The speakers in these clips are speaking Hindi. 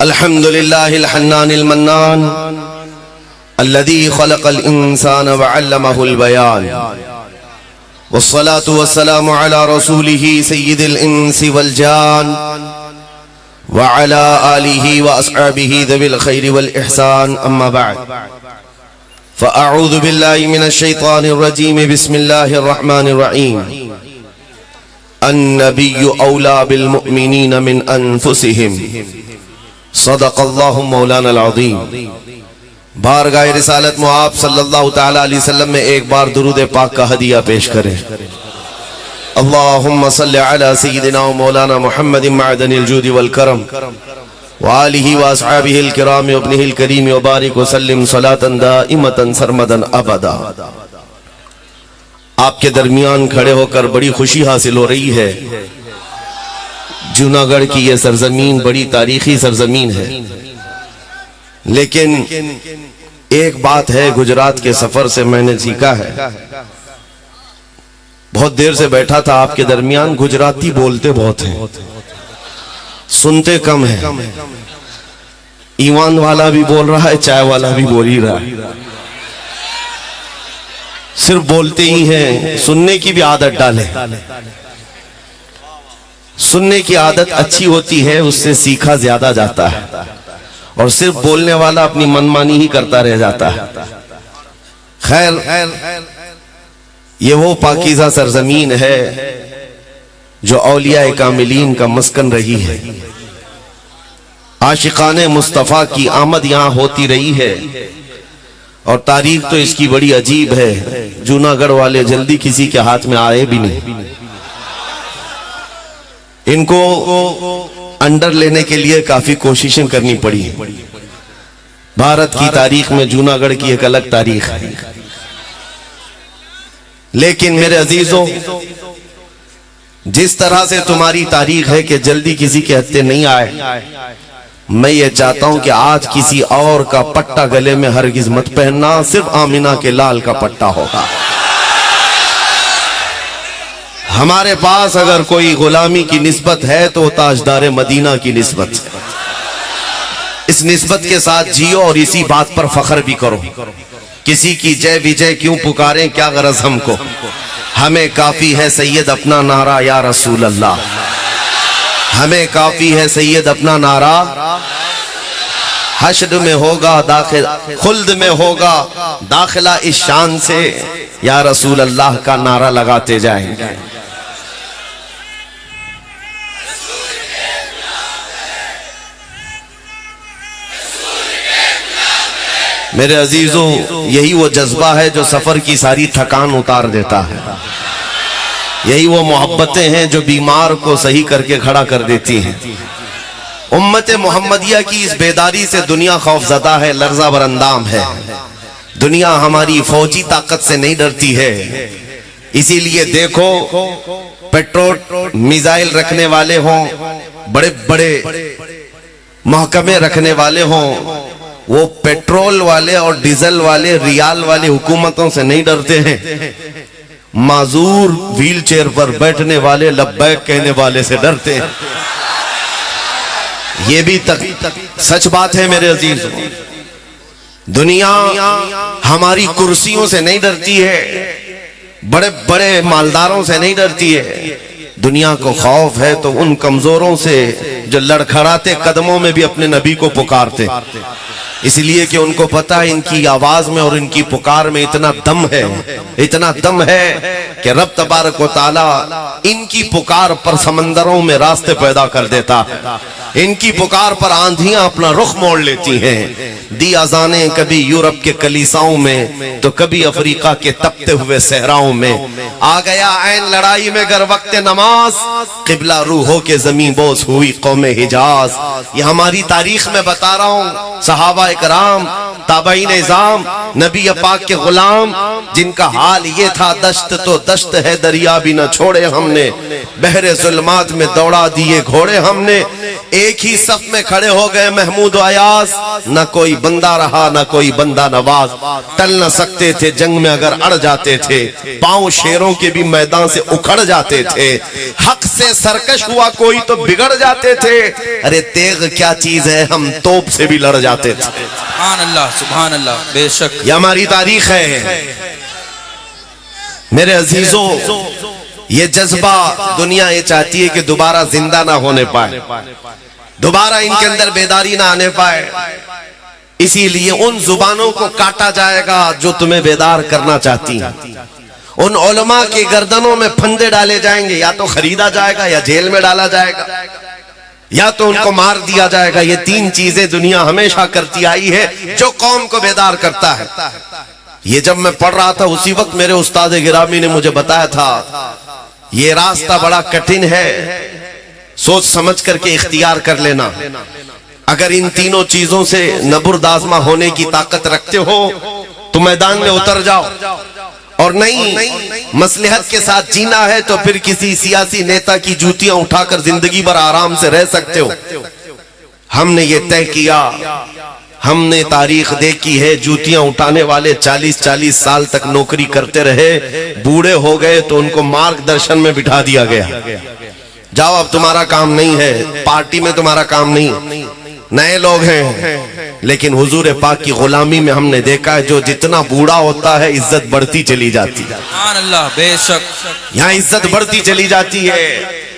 अल्हम्दुलिल्लाहिल हन्नानिल मन्नान अल्लज़ी खलक़ल इंसान व अल्लमहुल बयान वस्सलातु वस्सलामु अला रसूलिही सय्यिदिल इंसी वल जान व अला आलिही व अस्हाबिही ज़विल खैरि वल इहसान अम्मा बअद फ़अऊज़ु बिल्लाहि मिनश शैतानिर रजीम बिस्मिल्लाहिर रहमानिर रहीम अन्नबिय्यु औला बिल मुअमिनीन मिन अनफुसिहिम सदक़ल्लाहु मौलाना अज़ीम। बारगाह रिसालत में आप सल्लल्लाहु तआला अलैहि वसल्लम में एक बार दुरूद पाक का हदिया पेश करें। अल्लाहुम्मा सल्लि अला सय्यिदिना व मौलाना मुहम्मदिन मअदनिल जूदि वल करम व आलिहि व अस्हाबिहिल किराम व इब्निहिल करीम व बारिक व सल्लिम सलातन दाइमतन सरमदन अबदा। आपके दरमियान खड़े होकर बड़ी खुशी हासिल हो रही है। जूनागढ़ की यह सरजमीन बड़ी तारीखी सरजमीन है, लेकिन एक बात है गुजरात के सफर से मैंने सीखा है। बहुत देर से बैठा था आपके दरमियान, गुजराती बोलते बहुत हैं, सुनते कम है। ईवान वाला भी बोल रहा है, चाय वाला भी बोल ही रहा है। सिर्फ बोलते ही हैं, सुनने की भी आदत डालें। सुनने की आदत अच्छी होती है, उससे सीखा ज्यादा जाता है, और सिर्फ बोलने वाला अपनी मनमानी ही करता रह जाता है। खैर, ये वो पाकीज़ा सरजमीन है जो औलिया कामिलीन का मस्कन रही है। आशिकाने मुस्तफ़ा की आमद यहाँ होती रही है, और तारीख तो इसकी बड़ी अजीब है। जूनागढ़ वाले जल्दी किसी के हाथ में आए भी नहीं। इनको अंडर लेने के लिए काफी कोशिशें करनी पड़ी। भारत की तारीख में जूनागढ़ की एक अलग तारीख है। लेकिन मेरे अजीजों, जिस तरह से तुम्हारी तारीख है कि जल्दी किसी के हत्थे नहीं आए, मैं ये चाहता हूं कि आज किसी और का पट्टा गले में हरगिज मत पहनना, सिर्फ आमिना के लाल का पट्टा होगा। हमारे पास अगर कोई गुलामी की निस्बत है तो ताजदार मदीना की निस्बत। इस निस्बत के साथ जियो और इसी बात पर फख्र भी करो। किसी की जय विजय क्यों पुकारें, क्या गरज हमको, हमें काफी है सैयद अपना नारा या रसूल अल्लाह। हमें काफी है सैयद अपना नारा। हश्र में होगा दाखिल, खुल्द में होगा दाखिला इस शान से, या रसूल अल्लाह का नारा लगाते जाएंगे। मेरे अजीजों, यही वो जज्बा है जो सफर की सारी थकान उतार देता है। यही वो मोहब्बतें हैं जो बीमार को सही करके खड़ा कर देती हैं। उम्मत मोहम्मदिया की इस बेदारी से दुनिया खौफजदा है, लर्जा बरंदाम है। दुनिया हमारी फौजी ताकत से नहीं डरती है। इसीलिए देखो, पेट्रोल मिसाइल रखने वाले हों, बड़े बड़े महकमे रखने वाले हों, वो पेट्रोल वाले और डीजल वाले, रियाल वाले हुकूमतों से नहीं डरते हैं। माजूर व्हील चेयर पर बैठने वाले, लब्बैक कहने वाले से डरते हैं। ये भी सच बात है मेरे अजीज। दुनिया हमारी कुर्सियों से नहीं डरती है, बड़े बड़े मालदारों से नहीं डरती है। दुनिया को खौफ है तो उन कमजोरों से जो लड़खड़ाते कदमों में भी अपने नबी को पुकारते, इसलिए कि उनको पता है इनकी आवाज में और इनकी पुकार में इतना दम है, इतना दम है कि रब तबारक व तआला इनकी पुकार पर समंदरों में रास्ते पैदा कर देता है। इनकी पुकार पर आंधियां अपना रुख मोड़ लेती हैं। दी अजाने कभी यूरोप के कलीसाओं में तो कभी अफ्रीका के तपते हुए सहराओं में। आ गया ऐन लड़ाई में गर वक्त नमाज, किबला रूहों के जमीन बोस हुई कौम हिजाज। ये हमारी तारीख में बता रहा हूँ। सहाबा इकराम, ताबईन निज़ाम, नबी पाक के गुलाम, जिनका हाल ये था, दश्त तो दश्त है दरिया भी न छोड़े हमने, बहरे जुल्मात में दौड़ा दिए घोड़े हमने। एक ही सफ में खड़े हो गए महमूद अयाज, न कोई बंदा रहा न कोई बंदा नवाज। टल न सकते थे जंग में अगर अड़ जाते थे, पांव शेरों के भी मैदान से उखड़ जाते थे। हक से सरकश हुआ कोई तो बिगड़ जाते थे, अरे तेग क्या चीज है हम तोप से भी लड़ जाते थे। सुभान अल्लाह, बेशक ये हमारी तारीख है मेरे अजीजों। ये जज्बा दुनिया ये चाहती है कि दोबारा जिंदा ना होने पाए, दोबारा इनके अंदर बेदारी ना आने पाए, इसीलिए उन जुबानों को काटा जाएगा जो तुम्हें बेदार करना चाहती हैं। उन उलमा के गर्दनों में फंदे डाले जाएंगे, या तो खरीदा जाएगा या जेल में डाला जाएगा या तो उनको मार दिया जाएगा। ये तीन चीजें दुनिया हमेशा करती आई है जो कौम को बेदार करता है। ये जब मैं पढ़ रहा था उसी वक्त मेरे उस्ताद गिरामी ने मुझे बताया था ये रास्ता बड़ा कठिन है, सोच समझ करके इख्तियार कर लेना। अगर इन तीनों चीजों से नबुर्दाजमा होने की ताकत रखते हो तो मैदान में उतर जाओ, और नहीं मसलहत के साथ जीना है तो फिर किसी सियासी नेता की जूतियां उठाकर जिंदगी भर आराम से रह सकते हो। हमने ये तय किया, हमने तारीख देखी है, जूतियां उठाने वाले 40-40 साल तक नौकरी करते रहे, बूढ़े हो गए तो उनको मार्गदर्शन में बिठा दिया गया, जाओ अब तुम्हारा काम नहीं है, पार्टी में तुम्हारा काम नहीं, नए लोग हैं। लेकिन हुजूर पाक की गुलामी में हमने देखा है जो जितना बूढ़ा होता है इज्जत बढ़ती चली जाती है। अल्लाह, बेशक यहाँ इज्जत बढ़ती चली जाती है,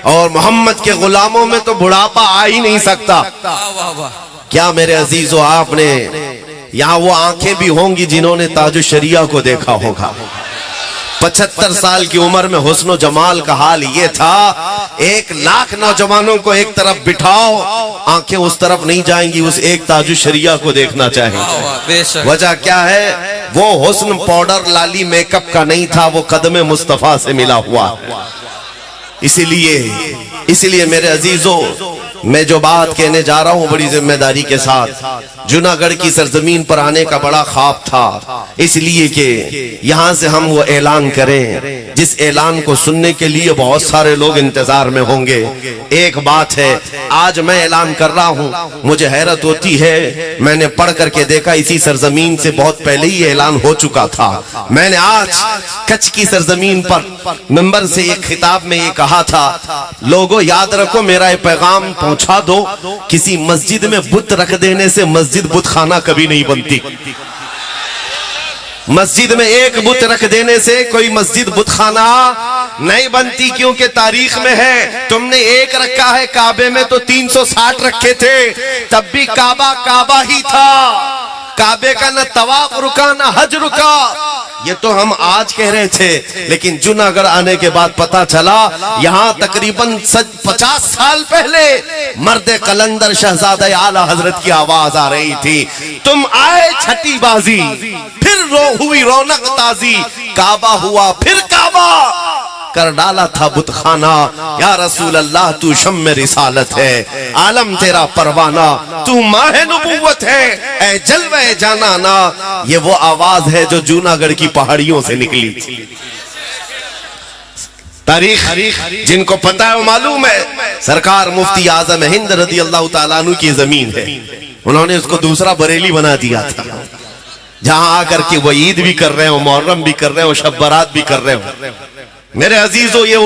और मोहम्मद के गुलामों में तो बुढ़ापा आ ही नहीं सकता। क्या मेरे अजीजों, आपने यहाँ वो आंखें भी होंगी जिन्होंने ताजु शरिया को देखा होगा। 75 साल की उम्र में हुस्न जमाल का हाल ये था, 1 लाख नौजवानों को एक तरफ बिठाओ, आंखें उस तरफ नहीं जाएंगी, उस एक ताजु शरिया को देखना चाहेंगे। वजह क्या है? वो हुस्न पाउडर लाली मेकअप का नहीं था, वो कदमे मुस्तफा से मिला हुआ। इसीलिए मेरे अजीजों, मैं जो बात कहने जा रहा हूं बड़ी जिम्मेदारी के साथ, जूनागढ़ की सरजमीन पर आने का बड़ा ख्वाब था, इसलिए कि यहां से हम वो ऐलान करें जिस ऐलान को सुनने के लिए बहुत सारे लोग इंतजार में होंगे। एक बात है, आज मैं ऐलान कर रहा हूं, मुझे हैरत होती है, मैंने पढ़ करके देखा इसी सरजमीन से बहुत पहले ही ऐलान हो चुका था। मैंने आज कच्छ की सरजमीन पर मिंबर से एक खिताब में ये कहा था, लोगों याद रखो मेरा ये पैगाम पहुंचा दो, किसी मस्जिद में बुत रख देने से मस्जिद बुत खाना कभी नहीं बनती। मस्जिद में एक बुत रख देने से कोई मस्जिद बुत खाना नहीं बनती, क्योंकि तारीख में है तुमने एक रखा है, काबे में तो 360 रखे थे, तब भी काबा काबा ही था, काबे का न तवाफ रुका न हज रुका। ये तो हम आज कह रहे थे, लेकिन जूनागढ़ आने के बाद पता चला यहाँ तकरीबन 50 साल पहले मर्द कलंदर शहजादे आला हजरत की आवाज आ रही थी, तुम आए छठी बाजी, फिर हुई रौनक ताजी, काबा हुआ फिर काबा, कर डाला था बुत खाना, या रसूल अल्लाह तू शम्म रिसालत है, आलम तेरा परवाना, तू माहे नबुव्वत है, ऐ जलवे जाना ना। ये वो आवाज है जो जूनागढ़ की पहाड़ियों से निकली थी। तारीख जिनको पता है वो मालूम है, सरकार मुफ्ती आजम हिंद रदी अल्लाह ताला अन्हु की जमीन है, उन्होंने उसको दूसरा बरेली बना दिया था, जहां आकर के वो ईद भी कर रहे हो, मुहर्रम भी कर रहे हो, शब बारात भी कर रहे हो। मेरे अजीजों, ये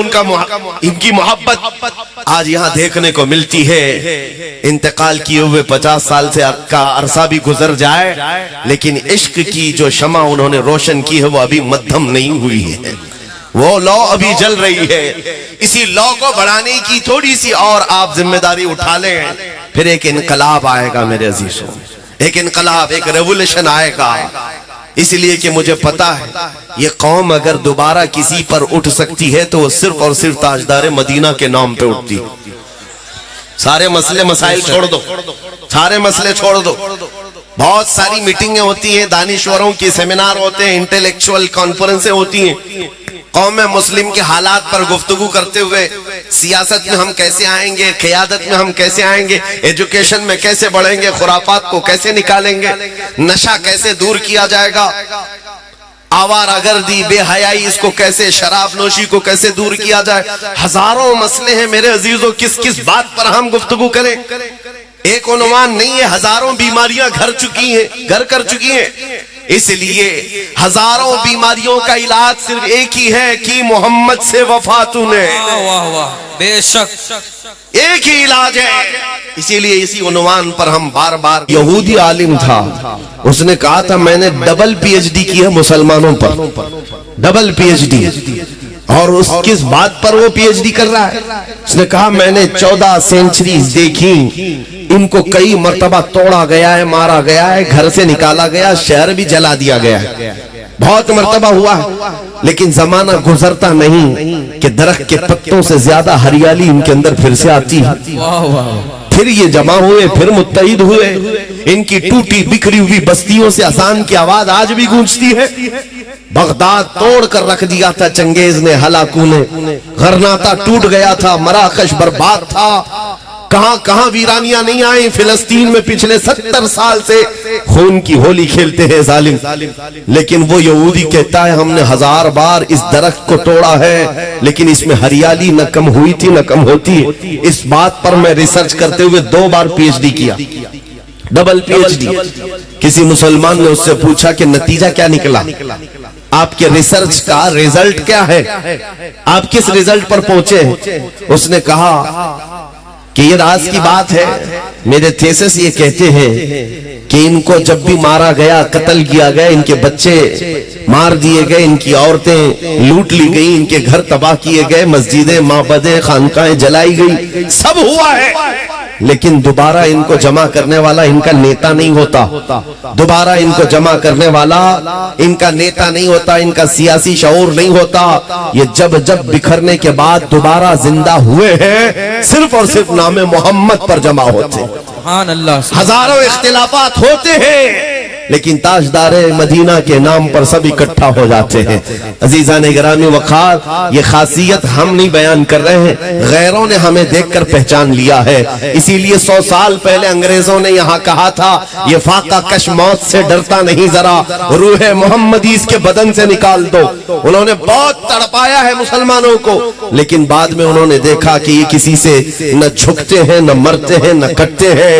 इनकी मोहब्बत आज यहाँ देखने को मिलती है। इंतकाल किए हुए 50 साल से का अरसा भी गुजर जाए, लेकिन इश्क की जो शमा उन्होंने रोशन की है वो अभी मध्यम नहीं हुई है, वो लौ अभी जल रही है। इसी लौ को बढ़ाने की थोड़ी सी और आप जिम्मेदारी उठा लें, फिर एक इनकलाब आएगा मेरे अजीजों, एक इनकलाब, एक रेवोल्यूशन आएगा। इसलिए कि मुझे पता है ये कौम अगर दोबारा किसी पर उठ सकती है तो वो सिर्फ और सिर्फ ताजदार मदीना के नाम पे उठती है। सारे मसले मसाइल छोड़ दो, सारे मसले छोड़ दो, बहुत सारी मीटिंगें होती हैं, दानिश्वरों के सेमिनार होते हैं, इंटेलेक्चुअल कॉन्फ्रेंसें होती हैं, कौम मुस्लिम के हालात पर गुफ्तगू करते हुए सियासत में हम कैसे आएंगे, क़ियादत में हम कैसे आएंगे, एजुकेशन में कैसे बढ़ेंगे, खुराफात को कैसे निकालेंगे, नशा कैसे दूर किया जाएगा, आवारागर्दी, बेहयाई, इसको कैसे, शराब नोशी को कैसे दूर किया जाए, हजारों मसले हैं मेरे अजीजों। किस किस बात पर हम गुफ्तगू करें? एक उन्वान नहीं है, हजारों बीमारियां घर कर चुकी हैं। इसलिए हजारों बीमारियों का इलाज सिर्फ एक ही है कि मोहम्मद से वफा तूने। वाह वाह, बेशक एक ही इलाज है। इसीलिए इसी उन्वान पर हम बार बार, यहूदी आलिम था, उसने कहा था मैंने डबल पीएचडी की है मुसलमानों पर, डबल पीएचडी। और उस किस बात पर वो पीएचडी कर रहा है? उसने कहा मैंने 14 सेंचुरीज देखी, इनको कई मर्तबा तोड़ा गया है, मारा गया है, घर से निकाला गया, शहर भी जला दिया गया है, बहुत मर्तबा हुआ है, लेकिन जमाना गुजरता नहीं कि दरख्त के पत्तों से ज्यादा हरियाली इनके अंदर फिर से आती है। वाह वाह, फिर ये जमा हुए, फिर मुत्तहिद हुए। इनकी टूटी बिखरी हुई बस्तियों से अजान की आवाज आज भी गूंजती है। बगदाद तोड़ कर रख दिया था चंगेज ने, हलाकू ने, गरनाता टूट गया था, मराकश बर्बाद था, कहां कहां वीरानियां नहीं आई। फिलिस्तीन में पिछले 70 साल से खून की होली खेलते हैं जालिम। लेकिन वो यहूदी कहता है हमने 1000 बार इस दरख्त को तोड़ा है, लेकिन इसमें हरियाली न कम हुई थी न कम होती है। इस बात पर मैं रिसर्च करते हुए 2 बार पीएचडी किया, डबल पीएचडी। किसी मुसलमान ने उससे पूछा कि नतीजा क्या निकला, आपके रिसर्च का रिजल्ट क्या है, आप किस रिजल्ट पर पहुंचे? उसने कहा कि ये राज की बात है, मेरे थीसिस ये कहते हैं कि इनको जब भी मारा गया, कत्ल किया गया, इनके बच्चे मार दिए गए, इनकी औरतें लूट ली गई, इनके घर तबाह किए गए, मस्जिदें, माबदें, खानकाएं जलाई गई, सब हुआ है, लेकिन दोबारा इनको जमा करने वाला इनका नेता नहीं होता, दोबारा इनको जमा करने वाला इनका नेता नहीं होता, इनका सियासी शऊर नहीं होता। ये जब जब बिखरने के बाद दोबारा जिंदा हुए हैं, सिर्फ और सिर्फ नामे मोहम्मद पर जमा होते। सुभान अल्लाह। हजारों इख्तिलाफात होते हैं, लेकिन ताजदारे मदीना के नाम पर सब इकट्ठा हो जाते हैं। अजीजान गिरामी वक़ार, ये खासियत हम नहीं बयान कर रहे हैं, गैरों ने हमें देखकर पहचान लिया है। इसीलिए 100 साल पहले अंग्रेजों ने यहाँ कहा था ये फाका कश मौत से डरता नहीं, जरा रूह मोहम्मदी इसके बदन से निकाल दो। उन्होंने बहुत तड़पाया है मुसलमानों को, लेकिन बाद में उन्होंने देखा कि ये किसी से न झुकते हैं, न मरते हैं, न कटते हैं।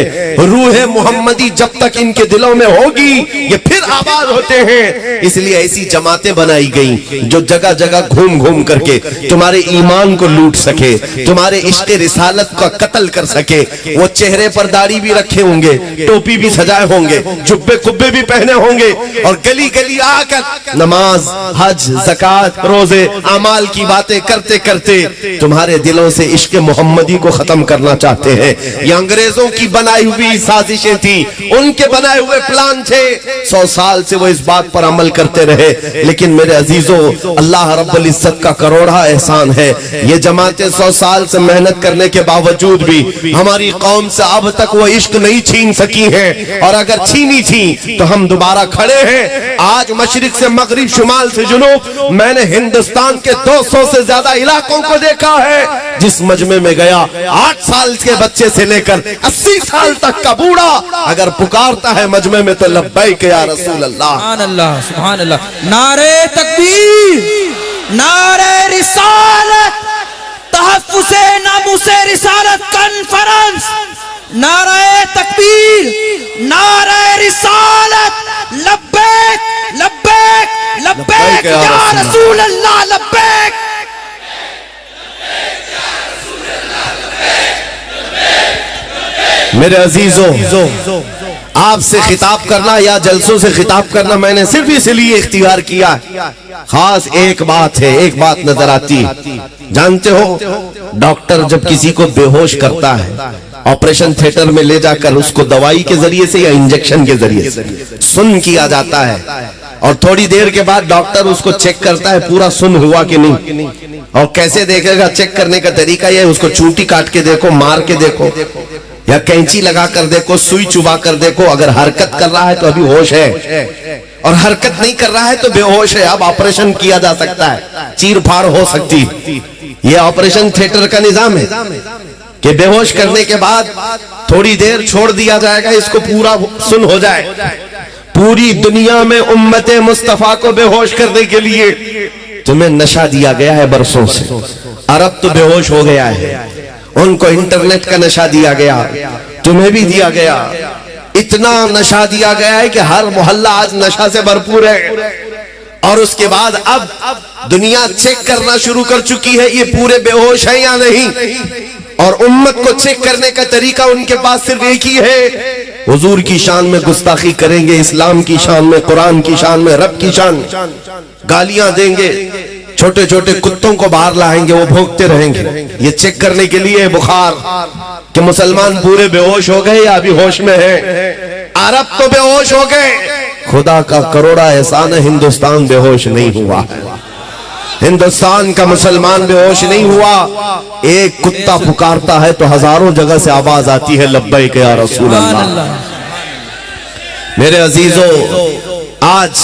रूह मोहम्मदी जब तक इनके दिलों में होगी ये फिर आबाद होते हैं। इसलिए ऐसी जमातें बनाई गई जो जगह जगह घूम घूम करके तुम्हारे ईमान को लूट सके, तुम्हारे इश्क़ रिसालत का कत्ल कर सके। वो चेहरे पर दाढ़ी भी रखे होंगे, टोपी भी सजाए होंगे, जुब्बे कुब्बे भी पहने होंगे, और गली गली आकर नमाज, हज, ज़कात, रोजे, अमाल की बातें करते करते तुम्हारे दिलों से इश्क़ मोहम्मदी को खत्म करना चाहते हैं। ये अंग्रेजों की बनाई हुई साजिशें थी, उनके बनाए हुए प्लान थे। 100 साल से वो इस बात पर अमल करते रहे। लेकिन मेरे अजीजों, अल्लाह रब्बुल इज्जत का करोड़ा एहसान है, ये जमातें 100 साल से मेहनत करने के बावजूद भी हमारी कौम से अब तक वो इश्क नहीं छीन सकी हैं, और अगर छीनी थी तो हम दोबारा खड़े हैं। आज मशरिक से मगरिब, शुमाल से जुनूब, मैंने हिंदुस्तान के 200 से ज्यादा इलाकों को देखा है। जिस मजमे में गया, 8 साल के बच्चे से लेकर 80 साल तक का बूढ़ा अगर पुकारता है मजमे में तो लब्बैक या रसूल अल्लाह। सुभान अल्लाह, सुभान अल्लाह। नारे तकबीर, नारे रिसालत, तहफ्फुज़े नामुसे रिसालत कॉन्फ्रेंस, नारे तकबीर, नारे रिसालत, लब्बैक लब्बैक लब्बैक या रसूल अल्लाह, लब्बैक। मेरे अजीजों, आपसे खिताब करना या जलसों से खिताब करना मैंने सिर्फ इसलिए इख्तियार किया। खास एक बात है, एक बात नजर आती है। जानते हो, डॉक्टर जब किसी को बेहोश करता है, ऑपरेशन थिएटर में ले जाकर उसको दवाई के जरिए से या इंजेक्शन के जरिए से सुन्न किया जाता है, और थोड़ी देर के बाद डॉक्टर उसको चेक करता है पूरा सुन्न हुआ कि नहीं। और कैसे देखेगा? चेक करने का तरीका यह है, उसको चूंटी काट के देखो, मार के देखो, या कैंची लगा कर देखो, सुई चुबा कर देखो। अगर हरकत कर रहा है तो अभी होश है, और हरकत नहीं कर रहा है तो बेहोश है। अब ऑपरेशन किया जा सकता है, चीर फाड़ हो सकती है। ये ऑपरेशन थिएटर का निजाम है कि बेहोश करने के बाद थोड़ी देर छोड़ दिया जाएगा, इसको पूरा सुन हो जाए। पूरी दुनिया में उम्मत मुस्तफा को बेहोश करने के लिए तुम्हें नशा दिया गया है बरसों से। अरब तो बेहोश हो गया है, उनको इंटरनेट का नशा दिया गया, तुम्हें भी दिया गया। इतना नशा दिया गया है कि हर मोहल्ला आज नशा से भरपूर है। और उसके बाद अब दुनिया चेक करना शुरू कर चुकी है ये पूरे बेहोश है या नहीं। और उम्मत को चेक करने का तरीका उनके पास सिर्फ एक ही है, हुजूर की शान में गुस्ताखी करेंगे, इस्लाम की शान में, कुरान की शान में, रब की शान, गालियां देंगे, छोटे छोटे कुत्तों को बाहर लाएंगे, वो भौंकते रहेंगे। ये चेक करने के लिए बुखार कि मुसलमान पूरे बेहोश हो गए या अभी होश में है। अरब तो बेहोश हो गए, खुदा का करोड़ा एहसान है हिंदुस्तान बेहोश नहीं हुआ है। हिंदुस्तान का मुसलमान बेहोश नहीं हुआ। एक कुत्ता पुकारता है तो हजारों जगह से आवाज आती है लब्बैक या रसूल अल्लाह। मेरे अजीजों, आज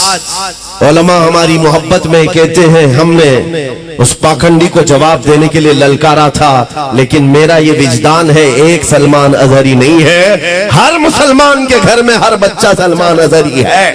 उलमा हमारी मोहब्बत में कहते हैं हमने उस पाखंडी को जवाब देने के लिए ललकारा था, लेकिन मेरा ये विजदान है एक सलमान अजहरी नहीं है, हर मुसलमान के घर में हर बच्चा सलमान अजहरी है।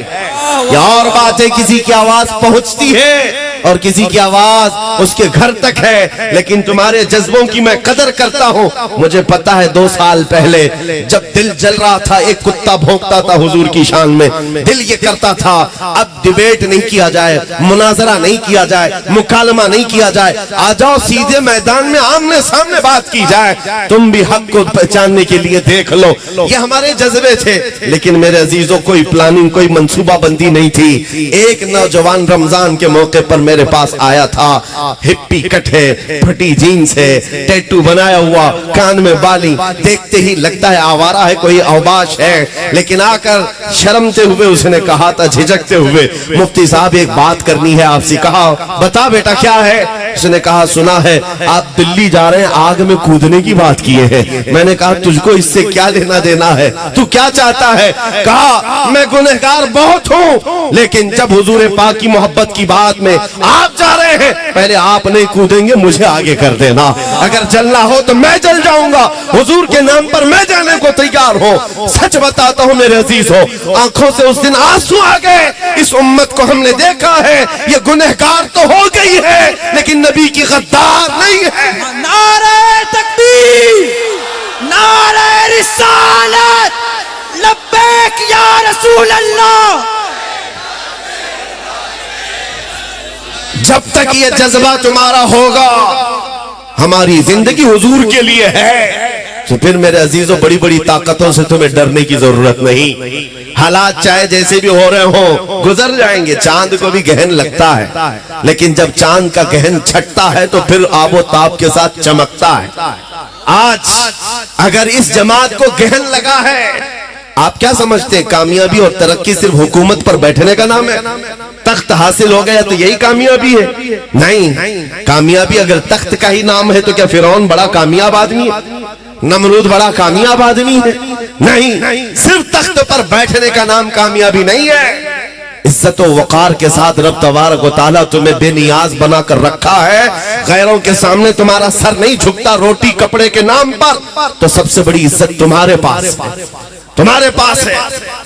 या और बात है किसी की आवाज पहुंचती है और किसी की आवाज उसके घर तक है, लेकिन तुम्हारे जज्बों की मैं कदर करता हूँ। मुझे पता है 2 साल पहले जब दिल जल रहा था, एक कुत्ता भौंकता था हुजूर की शान में, दिल ये करता था अब डिबेट नहीं किया जाए, मुनाजरा नहीं किया जाए, मुकालमा नहीं किया जाए, आ जाओ सीधे मैदान में आमने सामने बात की जाए, तुम भी हक को पहचानने के लिए देख लो। ये हमारे जज्बे थे, लेकिन मेरे अजीजों कोई प्लानिंग, कोई मंसूबाबंदी नहीं थी। एक नौजवान रमजान के मौके पर मेरे पास आया था, हिप्पी कट है, फटी जीन्स है, टैटू बनाया हुआ, कान में बाली, देखते ही लगता है आवारा है, कोई अवबाश है। लेकिन आकर शर्मते हुए उसने कहा था, झिझकते हुए, मुफ्ती साहब एक बात करनी है आपसे। कहा बता बेटा क्या है? उसने कहा सुना है आप दिल्ली जा रहे हैं, आग में कूदने की बात किए हैं। मैंने कहा तुझको इससे क्या लेना देना है, तू क्या चाहता है? कहा मैं गुनहगार बहुत हूँ, लेकिन जब हुजूर पाक की मोहब्बत की बात में आप जा रहे हैं, पहले आप नहीं कूदेंगे, मुझे आगे कर देना। अगर जलना हो तो मैं जल जाऊंगा, हुजूर के नाम पर मैं जाने को तैयार हूँ। सच बताता हूँ मेरे अजीज हो, आंखों से उस दिन आंसू आ गए। इस उम्मत को हमने देखा है, ये गुनहगार तो हो गई है, लेकिन नबी की गद्दार नहीं है। नारे तकबीर, नारे रिसालत, लब्बैक या रसूल अल्लाह। जब तक ये जज्बा तुम्हारा होगा, हमारी जिंदगी हुजूर के लिए है, तो फिर मेरे अजीजों बड़ी बड़ी ताकतों से तुम्हें डरने की जरूरत नहीं। हालात चाहे जैसे भी हो रहे हो, गुजर जाएंगे। चांद को भी गहन लगता है, लेकिन जब चांद का गहन छटता है तो फिर आबो ताब के साथ चमकता है। आज अगर इस जमात को गहन लगा है, आप क्या समझते हैं कामयाबी और तरक्की सिर्फ हुकूमत पर बैठने का नाम है? तख्त हासिल हो गया तो यही कामयाबी है? नहीं, कामयाबी अगर तख्त का ही नाम है तो क्या फिरौन बड़ा कामयाब आदमी है? नमरूद बड़ा कामयाब आदमी है? नहीं, सिर्फ तख्त पर बैठने का नाम कामयाबी नहीं है। इज्जत व वकार के साथ रब तबारक व तआला तुम्हें बेनियाज बनाकर रखा है, गैरों के सामने तुम्हारा सर नहीं झुकता रोटी कपड़े के नाम पर, तो सबसे बड़ी इज्जत तुम्हारे पास है।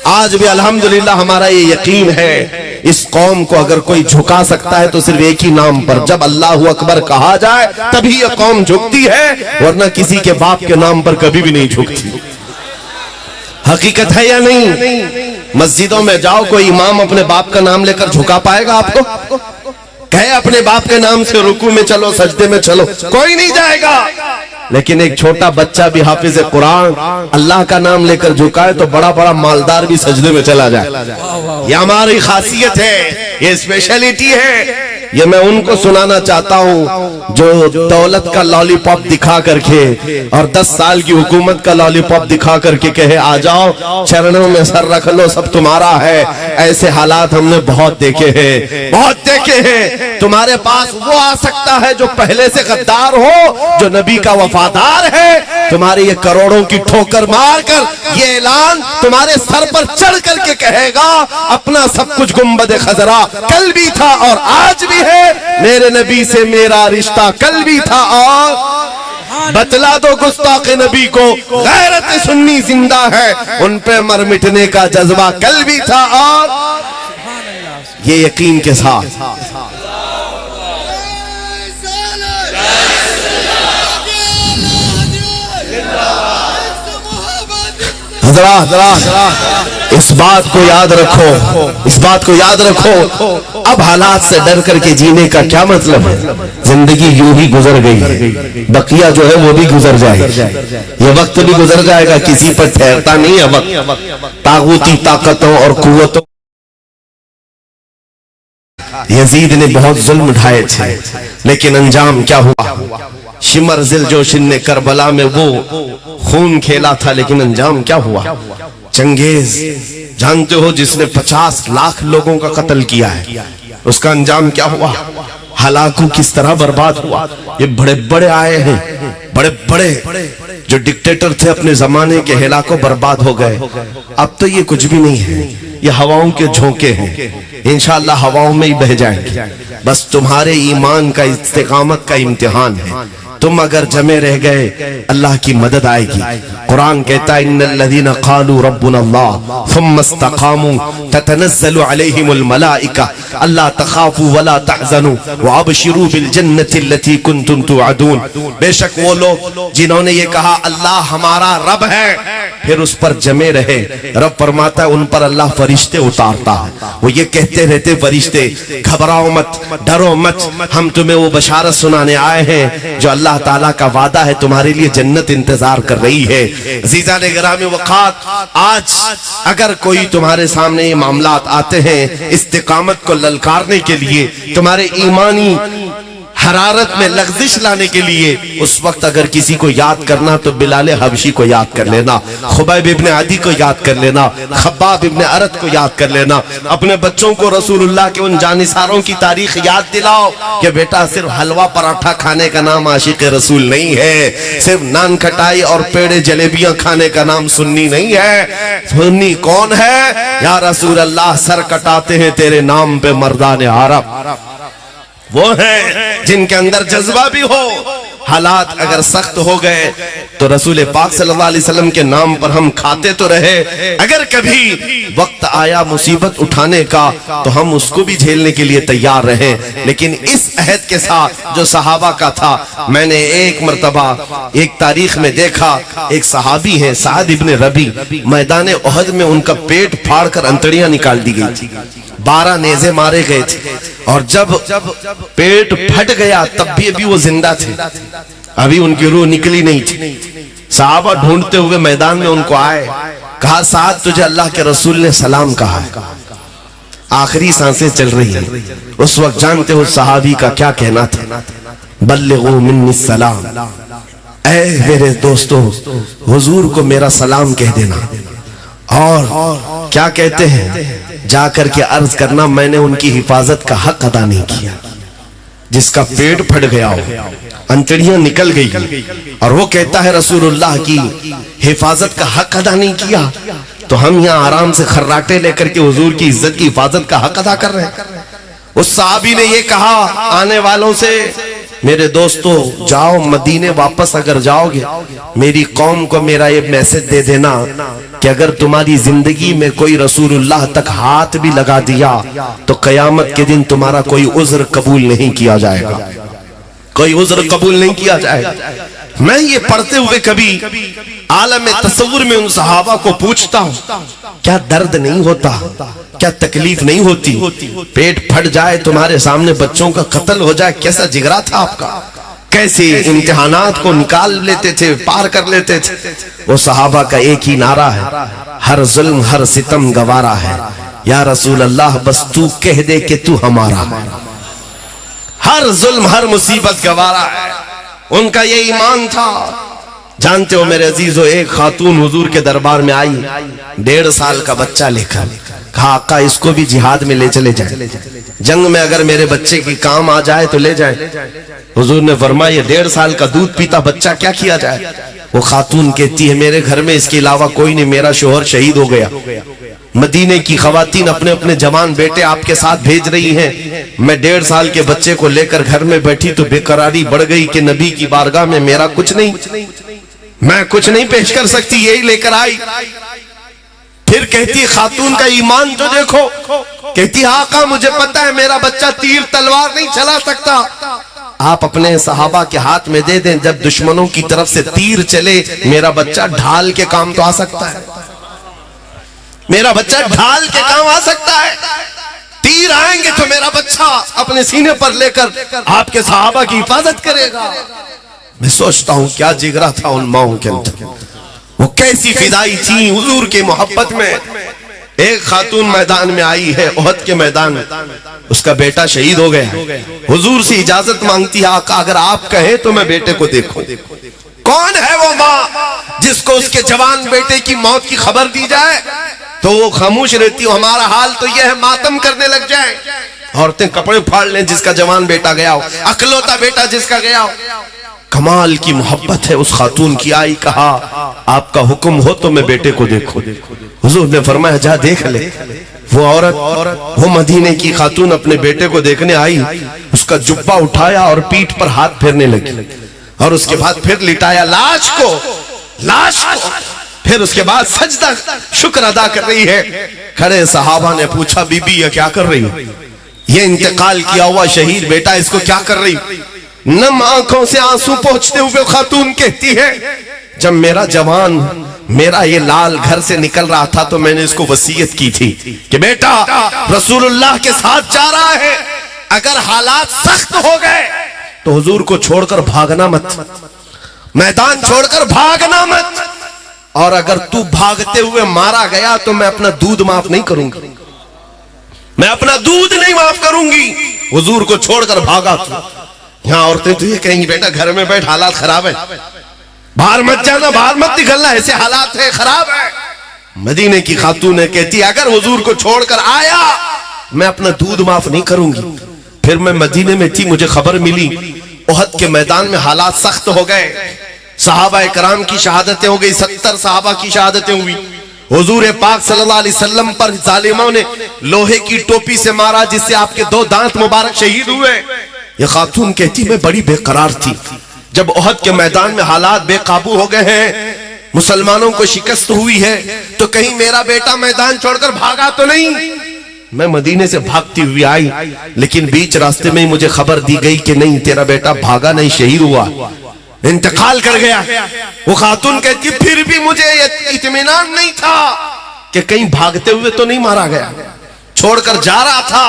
आज भी अल्हम्दुलिल्लाह हमारा ये यकीन है, इस कौम को अगर कोई झुका सकता है तो सिर्फ एक ही नाम पर, जब अल्लाहु अकबर कहा जाए तभी ये कौम झुकती है, वरना किसी के बाप के नाम पर कभी भी नहीं झुकती। हकीकत है या नहीं? मस्जिदों में जाओ, कोई इमाम अपने बाप का नाम लेकर झुका पाएगा आपको? कहे अपने बाप के नाम से रुकू में चलो, सजदे में चलो, कोई नहीं जाएगा। लेकिन एक छोटा बच्चा भी हाफिज कुरान अल्लाह का नाम लेकर झुकाए तो बड़ा बड़ा मालदार भी सजदे में चला जाए। ये हमारी खासियत है, ये स्पेशलिटी है। ये मैं उनको सुनाना चाहता हूँ जो दौलत का लॉलीपॉप दिखा करके और 10 साल की हुकूमत का लॉलीपॉप दिखा करके कहे आ जाओ चरणों में सर रख लो, सब तुम्हारा है। ऐसे हालात हमने बहुत देखे हैं, बहुत देखे हैं। तुम्हारे पास वो आ सकता है जो पहले से गद्दार हो, जो नबी का वफादार है, तुम्हारे ये करोड़ों की ठोकर मारकर ये ऐलान तुम्हारे सर पर चढ़ करके कहेगा अपना सब कुछ गुंबद खजरा कल भी था और आज भी है, मेरे नबी से मेरा रिश्ता कल भी था और बतला दो गुस्ताख नबी को गैरत सुन्नी जिंदा है, उन पे मर मिटने का जज्बा कल भी था और ये यकीन के साथ हज़रात इस बात को याद रखो, इस बात को याद रखो। अब हालात से डर करके जीने का क्या मतलब है? जिंदगी यूं ही गुजर गई, बकिया जो है वो भी गुजर जाएगा, ये वक्त भी गुजर जाएगा, किसी पर ठहरता नहीं है वक्त। तागूती ताकतों और कुव्वतों यजीद ने बहुत जुल्म उठाए थे, लेकिन अंजाम क्या हुआ? शिमर जिल जोशिन ने करबला में वो खून खेला था, लेकिन अंजाम क्या हुआ? चंगेज जानते हो जिसने 50 लाख लोगों का कत्ल किया है, उसका अंजाम क्या हुआ? हलाकू किस तरह बर्बाद हुआ। ये बड़े बड़े आए हैं, बड़े बड़े जो डिक्टेटर थे अपने जमाने के, हिलाको बर्बाद हो गए। अब तो ये कुछ भी नहीं है, ये हवाओं के झोंके हैं, इंशाअल्लाह हवाओं में ही बह जाएंगे। बस तुम्हारे ईमान का इस्तिकामत का इम्तिहान है। तुम अगर जमे रह गए अल्लाह की मदद आएगी। कुरान कहता है इन्नल्लज़ीना क़ालू रब्बुनल्लाह सुम्मा इस्तक़ामू ततनज़्ज़लु अलैहिमुल मलाइका अल्ला तख़ाफू वला तहज़नू व अबशिरू बिल जन्नति अल्लती कुंतुम तुअदून। बेशक वो लोग जिन्होंने ये कहा अल्लाह हमारा रब है, फिर उस पर जमे रहे। रब फरमाता है उन पर अल्लाह फरिश्ते उतारता है, वो ये कहते रहते फरिश्ते घबराओ मत, डरो मत, हम तुम्हें वो बशारत सुनाने आए हैं जो अल्लाह ताला का वादा है, तुम्हारे लिए जन्नत इंतजार कर रही है। अज़ीज़ान गिरामी वक़ात, आज अगर कोई तुम्हारे सामने ये मामलात आते हैं इस्तिकामत को ललकारने के लिए, तुम्हारे ईमानी हरारत में लग़ज़िश लाने के लिए, उस वक्त अगर किसी को याद करना तो बिलाल हबशी को याद कर लेना, खुबैब इब्ने आदी को याद कर लेना, खब्बाब इब्ने अरत को याद कर लेना। अपने बच्चों को रसूलुल्लाह के उन जानिसारों की तारीख याद दिलाओ कि बेटा सिर्फ हलवा पराठा खाने का नाम आशिक रसूल नहीं है, सिर्फ नान खटाई और पेड़े जलेबियां खाने का नाम सुन्नी नहीं है। सुन्नी कौन है? या रसूल अल्लाह सर कटाते हैं तेरे नाम पे मर्दाने अरब, वो है जिनके अंदर जज्बा भी हो। हालात अगर सख्त हो गए तो रसूल पाक सल्लल्लाहु अलैहि वसल्लम के नाम पर हम खाते तो रहे, अगर कभी वक्त आया मुसीबत उठाने का तो हम उसको भी झेलने के लिए तैयार रहे। लेकिन इस अहद के साथ जो सहाबा का था, मैंने एक मर्तबा एक तारीख में देखा, एक सहाबी है साद इब्ने रबी, मैदान उहद में उनका पेट फाड़ कर अंतड़ियां निकाल दी गई थी, 12 नेज़े मारे गए थे, और जब पेट फट गया तब भी अभी वो जिंदा थे, अभी उनकी रूह निकली नहीं थी। सहाबा ढूंढते हुए मैदान में उनको आए, कहा साद तुझे अल्लाह के रसूल ने सलाम कहा है, आखिरी सांसें चल रही है। उस वक्त जानते हो सहाबी का क्या कहना था? बल्लिगू मिन्नी सलाम, ऐ मेरे दोस्तों हुजूर को मेरा सलाम कह देना। और क्या कहते हैं? जाकर के अर्ज करना मैंने उनकी हिफाजत का हक अदा नहीं किया। जिसका पेट फट गया हो, अंतड़ियां निकल गई, और वो कहता है रसूलुल्लाह की हिफाजत का हक अदा नहीं किया, तो हम यहाँ आराम से खर्राटे लेकर के हुजूर की इज्जत की हिफाजत का हक अदा कर रहे हैं। उस सहाबी ने ये कहा आने वालों से, मेरे दोस्तों जाओ मदीने वापस अगर जाओगे, मेरी कौम को मेरा ये मैसेज दे देना कि अगर तुम्हारी जिंदगी में कोई रसूलुल्लाह तक हाथ भी लगा दिया तो कयामत के दिन तुम्हारा कोई उज़्र कबूल नहीं किया जाएगा, कोई उज़्र कबूल नहीं किया जाएगा। मैं ये पढ़ते हुए कभी आलम तसव्वुर में उन सहाबा को पूछता हूँ, क्या दर्द नहीं होता, क्या तकलीफ नहीं होती? पेट फट जाए, तुम्हारे सामने बच्चों का कत्ल हो जाए, कैसा जिगरा था आपका, कैसे इम्तिहानात को निकाल लेते थे, पार कर लेते थे। वो सहाबा का एक ही नारा है, हर जुल्म हर सितम गवारा है, या रसूल अल्लाह बस तू कह दे कि तू हमारा। हर जुल्म हर मुसीबत गवारा है, उनका ये ईमान था। जानते हो मेरे अजीजों, एक खातून हुजूर के दरबार में आई 1.5 साल का बच्चा लेकर, कहा आका इसको भी जिहाद में ले चले जाए, जंग में अगर मेरे बच्चे की काम आ जाए तो ले जाए। हुजूर ने फरमाया 1.5 साल का दूध पीता बच्चा क्या किया जाए? वो खातून कहती है मेरे घर में इसके अलावा कोई नहीं, मेरा शोहर शहीद हो गया, मदीने की खवातीन अपने अपने जवान बेटे आपके साथ भेज रही हैं। मैं 1.5 साल के बच्चे को लेकर घर में बैठी तो बेकरारी बढ़ गई कि नबी की बारगाह में मेरा कुछ नहीं, मैं कुछ नहीं पेश कर सकती, यही लेकर आई। फिर कहती खातून का ईमान तो देखो, कहती आका मुझे पता है मेरा बच्चा तीर तलवार नहीं चला सकता, आप अपने सहाबा के हाथ में दे दें, जब दुश्मनों की तरफ से तीर चले मेरा बच्चा ढाल के काम तो आ सकता है, मेरा बच्चा ढाल के काम आ सकता है। तीर आएंगे तो मेरा बच्चा अपने सीने पर लेकर आपके सहाबा की हिफाजत करेगा। मैं सोचता हूं क्या जिगरा था उन माओं के अंदर, वो कैसी फिदाई थी हुजूर के मोहब्बत में। एक खातून मैदान में आई है, ओहद के मैदान में, उसका बेटा शहीद हो गया, हुजूर से इजाजत मांगती है आका अगर आप कहें तो मैं बेटे को देखूं। कौन है वो माँ जिसको उसके जवान बेटे की मौत की खबर दी जाए तो वो खामोश रहती हो, हमारा हाल तो यह है मातम करने लग जाए, औरतें कपड़े फाड़ लें जिसका जवान बेटा गया हो, अकलौता बेटा जिसका गया हो। कमाल की मोहब्बत है उस खातून की। आई कहा आपका हुक्म हो तो मैं बेटे को देखो। हुजूर ने फरमाया जा देख ले। वो औरत, वो मदीने की खातून अपने बेटे को देखने आई, उसका जुब्बा उठाया और पीठ पर हाथ फेरने लगी और उसके बाद फिर लिटाया लाश को, फिर उसके बाद सजदा शुक्र अदा कर रही है। खड़े सहाबा ने पूछा बीबी ये क्या कर रही हो? ये इंतकाल किया हुआ शहीद बेटा, इसको क्या कर रही? नम आंखों से आंसू पोंछते हुए खातून कहती है जब मेरा जवान, मेरा ये लाल घर से निकल रहा था तो मैंने इसको वसीयत की थी कि बेटा रसूलुल्लाह के साथ जा रहा है, अगर हालात सख्त हो गए तो हुजूर को छोड़कर भागना मत, मैदान छोड़कर भागना मत, और अगर तू भागते हुए मारा गया तो मैं अपना दूध माफ नहीं करूंगी, मैं अपना दूध नहीं माफ करूंगी। हुजूर को छोड़कर भागा तू। यहाँ औरतें तो ये कहेंगी बेटा घर में बैठ, हालात खराब है, बाहर मत जाना, बाहर मत निकलना, ऐसे हालात है, खराब है। मदीने की खातून ने कहती अगर हुजूर को छोड़कर आया मैं अपना दूध माफ नहीं करूंगी। फिर मैं मदीने में थी, मुझे खबर मिली ओहद के मैदान में हालात सख्त हो गए, सहाबा इकराम की शहादतें हो गई, 70 सहाबा की शहादतें हुई। हुजूर पाक सल्लल्लाहु अलैहि वसल्लम पर जालिमों ने लोहे की टोपी से मारा जिससे आपके 2 दांत मुबारक शहीद हुए। ये खातून कहती मैं बड़ी बेकरार थी, जब ओहद के मैदान में हालात बेकाबू हो गए हैं, मुसलमानों को शिकस्त हुई है, तो कहीं मेरा बेटा मैदान छोड़कर भागा तो नहीं। मैं मदीने से भागती हुई आई, लेकिन बीच रास्ते में मुझे खबर दी गई कि नहीं तेरा बेटा भागा नहीं, शहीद हुआ, इंतकाल कर गया। वो खातून कहती फिर भी मुझे इत्मीनान नहीं था कि कहीं भागते हुए तो नहीं मारा गया, छोड़कर जा रहा था,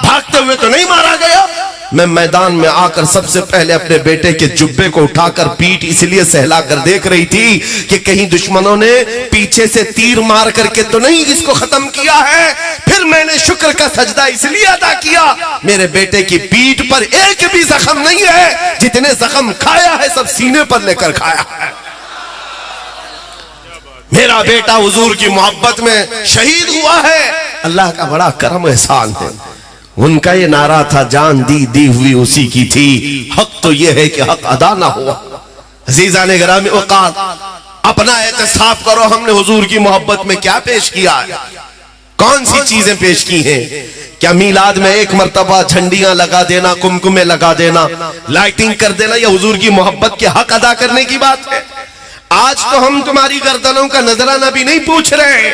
भागते हुए तो नहीं मारा गया। मैं मैदान में आकर सबसे पहले अपने बेटे के जुब्बे को उठाकर पीठ इसलिए सहला कर देख रही थी कि कहीं दुश्मनों ने पीछे से तीर मार करके तो नहीं इसको खत्म किया है। फिर मैंने शुक्र का सजदा इसलिए अदा किया मेरे बेटे की पीठ पर एक भी जख्म नहीं है, जितने जख्म खाया है सब सीने पर लेकर खाया है। मेरा बेटा हुजूर की मोहब्बत में शहीद हुआ है, अल्लाह का बड़ा करम एहसान है। उनका ये नारा था जान दी हुई उसी की थी, हक तो ये है कि हक अदा ना हुआ। अजीजा ने गिरामी औकात अपना एहतसाब करो, हमने हुजूर की मोहब्बत में क्या पेश किया है, कौन सी चीजें पेश की हैं? क्या मीलाद में एक मर्तबा झंडियां लगा देना, कुमकुमे लगा देना, लाइटिंग कर देना, या हुजूर की मोहब्बत के हक अदा करने की बात है? आज तो हम तुम्हारी गर्दनों का नजराना भी नहीं पूछ रहे,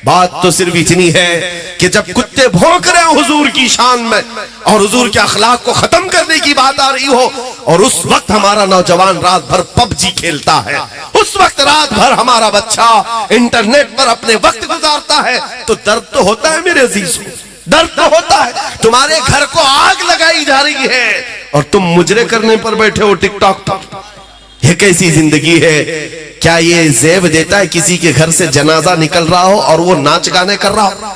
बात तो सिर्फ इतनी है कि जब कुत्ते भौंक रहे हो हुजूर की शान में और हुजूर के अखलाक को खत्म करने की बात आ रही हो, और उस वक्त हमारा नौजवान रात भर पबजी खेलता है, उस वक्त रात भर हमारा बच्चा इंटरनेट पर अपने वक्त गुजारता है, तो दर्द तो होता है मेरे अजीजों, दर्द तो होता है। तुम्हारे घर को आग लगाई जा रही है और तुम मुजरे करने पर बैठे हो टिकटॉक पर। ये कैसी जिंदगी है? क्या ये जेब देता है किसी के घर से जनाजा निकल रहा हो और वो नाच गाने कर रहा हो,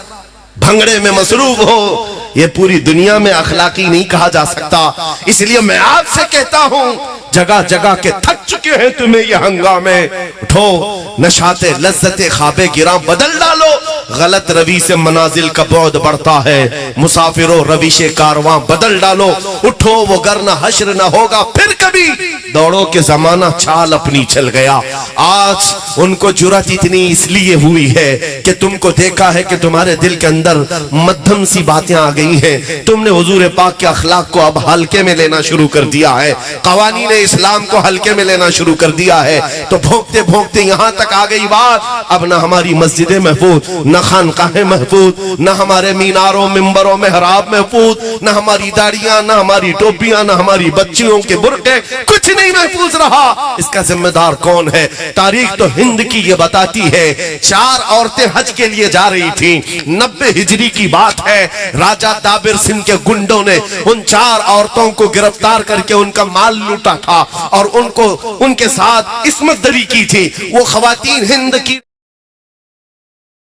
भंगड़े में मसरूफ हो? ये पूरी दुनिया में अखलाकी नहीं कहा जा सकता। इसलिए मैं आपसे कहता हूं जगह जगह के थक चुके हैं तुम्हें ये हंगामे, उठो नशाते लज्जते ख्वाबे गिरा बदल डालो, गलत रवि से मनाजिल का बौद बढ़ता है। मुसाफिरों रविश कारवां बदल डालो, उठो वो गरना हश्र न होगा फिर कभी, दौड़ो के जमाना चाल अपनी चल गया। आज उनको जुर्रत इतनी इसलिए हुई है कि तुमको देखा है कि तुम्हारे दिल के अंदर मध्यम सी बातें आ गई हैं। तुमने हुजूर पाक के अखलाक को अब हल्के में लेना शुरू कर दिया है, कवानीन इस्लाम को हल्के में लेना शुरू कर दिया है। तो भोंकते भोंकते यहाँ तक आ गई बात, अब न हमारी मस्जिदें महफूज, न खानकाहें महफूज, न हमारे मीनारों मिंबरों में हराब महफूज, न हमारी दाढ़ियां, न हमारी टोपियां, न हमारी बच्चियों के बुर्के, कुछ नहीं महफूज रहा। इसका जिम्मेदार कौन है? तारीख तो हिंद की ये बताती है, 4 औरतें हज के लिए जा रही थी। 90 हिजरी की बात है। राजा दाबिर सिंह के गुंडों ने उन 4 औरतों को गिरफ्तार करके उनका माल लूटा था और उनको उनके साथ इस्मत दरी की थी। वो खवातीन हिंद की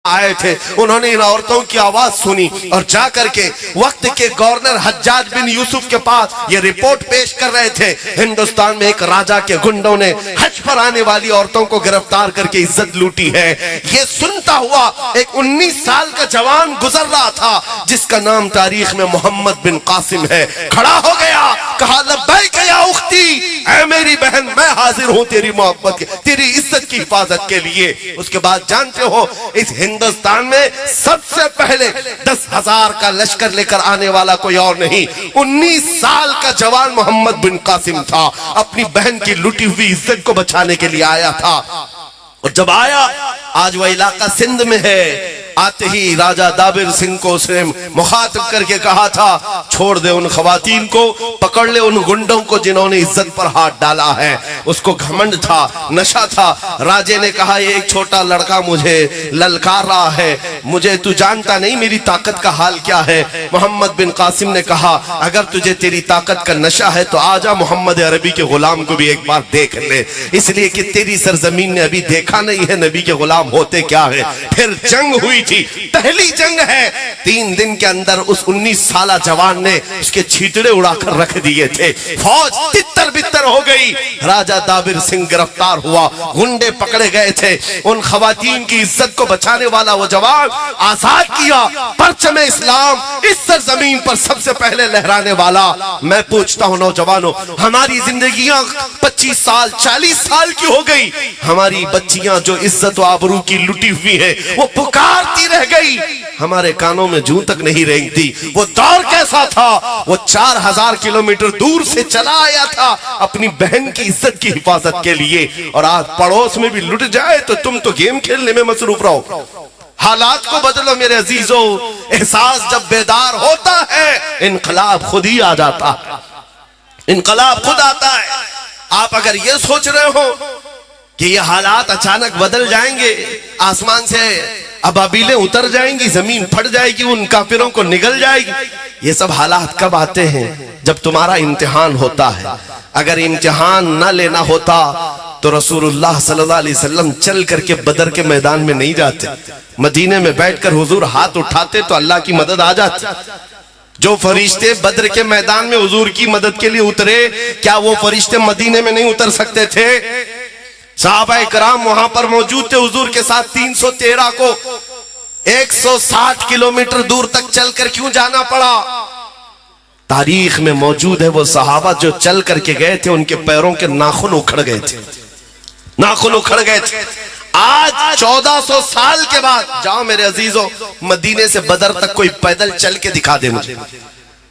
आए थे, उन्होंने इन औरतों की आवाज सुनी और जाकर के वक्त के गवर्नर हज्जाज बिन यूसुफ के पास ये रिपोर्ट पेश कर रहे थे, हिंदुस्तान में एक राजा के गुंडों ने हज पर आने वाली औरतों को गिरफ्तार करके इज्जत लूटी है। ये सुनता हुआ एक 19 साल का जवान गुजर रहा था जिसका नाम तारीख में मोहम्मद बिन कासिम है। खड़ा हो गया, कहा लब्बैक या उख्ती, ऐ मेरी बहन मैं हाजिर हूं तेरी मोहब्बत के, तेरी इज्जत की हिफाजत के लिए। उसके बाद जानते हो इस हिंदुस्तान में सबसे पहले 10,000 का लश्कर लेकर आने वाला कोई और नहीं, 19 साल का जवान मोहम्मद बिन कासिम था। अपनी बहन की लुटी हुई इज्जत को बचाने के लिए आया था। और जब आया, आज वह इलाका सिंध में है, आते ही राजा दाबिर सिंह को उसने मुखातिब करके कहा था, छोड़ दे उन खवातीन को, पकड़ ले उन गुंडों को जिन्होंने इज्जत पर हाथ डाला है। उसको घमंड था, नशा था। राजे ने कहा, ये एक छोटा लड़का मुझे ललकार रहा है, मुझे तू जानता नहीं मेरी ताकत का हाल क्या है। मोहम्मद बिन कासिम ने कहा, अगर तुझे तेरी ताकत का नशा है तो आजा मोहम्मद अरबी के गुलाम को भी एक बार देख ले, इसलिए कि तेरी सरजमीन ने अभी देखा नहीं है नबी के गुलाम होते क्या है। फिर जंग हुई थी, पहली जंग है। 3 दिन के अंदर उस 19 साला जवान ने उसके छींटड़े उड़ाकर रख दिए थे। फौज तितर बितर हो गई। राजा दाबिर सिंह गिरफ्तार हुआ, गुंडे पकड़े गए थे। उन खवातीन की इज्जत को बचाने वाला वो जवान आजाद किया। परचम इस्लाम इस सरजमीन पर सबसे पहले लहराने वाला। मैं पूछता हूं नौजवानों, हमारी जिंदगियां 25 साल 40 साल की हो गई, हमारी बच्चियां जो इज्जत व आबरू की लुटी हुई है वो पुकारती रह गई, हमारे कानों में जूं तक नहीं रेंगती। वो दौर कैसा था? वो 4000 किलोमीटर दूर से चला आया था अपनी बहन की इज्जत की हिफाजत के लिए, और आज पड़ोस में भी लुट जाए तो तुम तो गेम खेलने में मसरूफ रहो। हालात को बदलो मेरे अजीजों, एहसास जब बेदार होता है इनकलाब खुद ही आ जाता है, इनकलाब खुद आता है। आप अगर ये सोच रहे हो कि ये हालात अचानक बदल जाएंगे, आसमान से अबाबीलें उतर जाएंगी, जमीन फट जाएगी, उन काफिरों को निगल जाएगी, ये सब हालात कब आते हैं? जब तुम्हारा इम्तिहान होता है। अगर इम्तिहान ना लेना होता तो रसूलुल्लाह सल्लल्लाहु अलैहि वसल्लम चल करके बदर के मैदान में नहीं जाते, मदीने में बैठकर हुजूर हाथ उठाते तो अल्लाह की मदद आ जाती। जो फरिश्ते बद्र के मैदान में हुजूर की मदद के लिए उतरे, क्या वो फरिश्ते मदीने में नहीं उतर सकते थे? सहाबाए कराम वहां पर मौजूद थे हुजूर के साथ। 313 को 160 किलोमीटर दूर तक चलकर क्यों जाना पड़ा? तारीख में मौजूद है वो सहाबा जो चल करके गए थे, उनके पैरों के नाखून उखड़ गए थे, नाखून उखड़ गए थे। आज 1400 साल के बाद जाओ मेरे अजीजों, मदीने से बदर तक कोई पैदल चल के दिखा दे मुझे,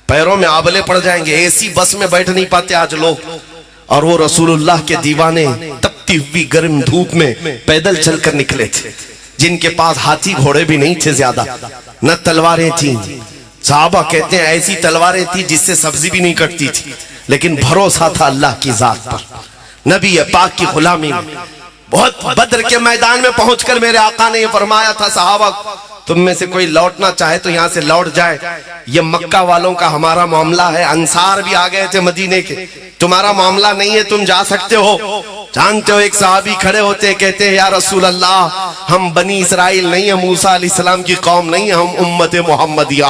पैरों में आबले पड़ जाएंगे। एसी बस में बैठ नहीं पाते आज लोग, और वो रसूलुल्लाह के दीवाने तपती हुई गर्म धूप में पैदल चलकर निकले थे, जिनके पास हाथी घोड़े भी नहीं थे ज्यादा, न तलवारें थी। साहबा कहते हैं ऐसी तलवारें थी जिससे सब्जी भी नहीं कटती थी, लेकिन भरोसा था अल्लाह की जात पर, नबी पाक की गुलामी में। बहुत बद्र के मैदान में पहुंचकर मेरे आका ने यह फरमाया था, साहबा तुम में से कोई लौटना चाहे तो यहां से लौट जाए, ये मक्का वालों का हमारा मामला है। अंसार भी आ गए थे मदीने के, तुम्हारा मामला नहीं है, तुम जा सकते हो। जानते हो एक सहाबी खड़े होते कहते हैं, या रसूल अल्लाह हम बनी इसराइल नहीं है, मूसा अलैहिस्सलाम की कौम नहीं है, हम उम्मत मोहम्मदिया,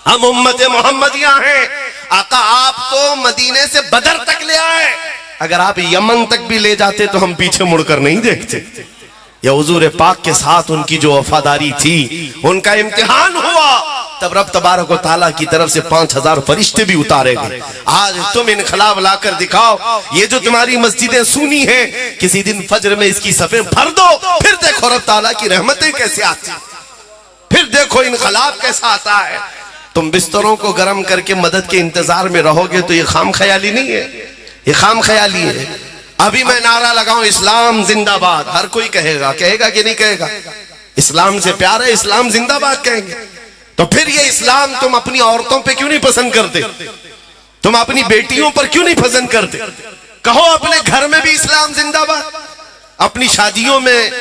हम उम्मत मोहम्मदिया हैं। आका आप तो मदीने से बदर तक ले आए, अगर आप यमन तक भी ले जाते तो हम पीछे मुड़कर नहीं देखते। या हुजूर पाक के साथ उनकी जो वफादारी थी, उनका इम्तिहान हुआ, तब रब तबारक व तआला की तरफ से 5000 फरिश्ते भी उतारे गए। आज तुम इनकलाब लाकर दिखाओ, ये जो तुम्हारी मस्जिदें सूनी हैं, किसी दिन फजर में इसकी सफेद भर दो, फिर देखो रब तआला की रहमतें कैसे आती, फिर देखो इनकलाब कैसा आता है। तुम बिस्तरों को गर्म करके मदद के इंतजार में रहोगे तो ये खाम ख्याली नहीं है, ये खाम ख्याली है। अभी मैं नारा लगाऊं इस्लाम जिंदाबाद, हर कोई कहेगा, कहेगा कि नहीं कहेगा? इस्लाम से प्यार है, इस्लाम जिंदाबाद कहेंगे। तो फिर ये इस्लाम तुम अपनी औरतों पे क्यों नहीं पसंद करते? तुम अपनी बेटियों पर क्यों नहीं पसंद करते? कहो अपने घर में भी इस्लाम जिंदाबाद। अपनी शादियों में,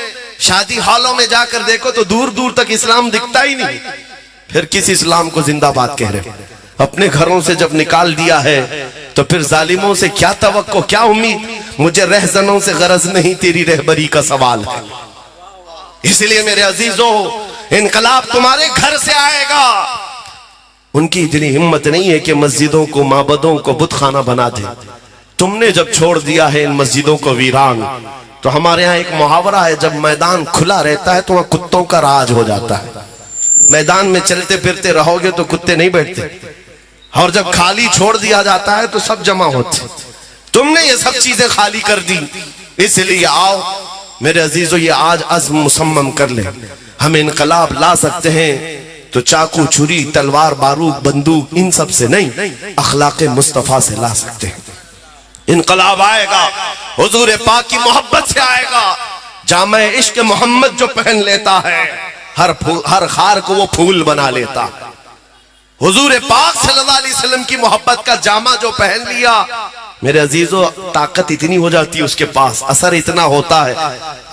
शादी हॉलों में जाकर देखो तो दूर दूर तक इस्लाम दिखता ही नहीं। फिर किस इस्लाम को जिंदाबाद कह रहे? अपने घरों से जब निकाल दिया है तो फिर जालिमों से क्या तवक्को, क्या उम्मीद? मुझे रहजनों से गरज नहीं, तेरी रहबरी का सवाल है। इसलिए मेरे अजीजों, इनकलाब तुम्हारे घर से आएगा। उनकी इतनी हिम्मत नहीं है कि मस्जिदों को, माबदों को बुतखाना बना दे। तुमने जब छोड़ दिया है इन मस्जिदों को वीरान, तो हमारे यहाँ एक मुहावरा है, जब मैदान खुला रहता है तो वहां कुत्तों का राज हो जाता है। मैदान में चलते फिरते रहोगे तो कुत्ते नहीं बैठते, और जब खाली छोड़ दिया जाता है तो सब जमा होते। तुमने ये सब चीजें खाली कर दी। इसलिए आओ मेरे अजीजों, ये आज अज़्म मुसम्मम कर ले, हम इनकलाब ला सकते हैं तो चाकू, छुरी, तलवार, बारूद, बंदूक, इन सब से नहीं, अखलाक़े मुस्तफ़ा से ला सकते हैं। इनकलाब आएगा हुजूर पाक की मोहब्बत से आएगा। जामे इश्क मोहम्मद जो पहन लेता है, हर खार को वो फूल बना लेता है। हुजूर पाक सल्लल्लाहु अलैहि वसल्लम की मोहब्बत का जामा जो पहन लिया, मेरे अजीजों, ताकत इतनी हो जाती है उसके पास, असर इतना होता है,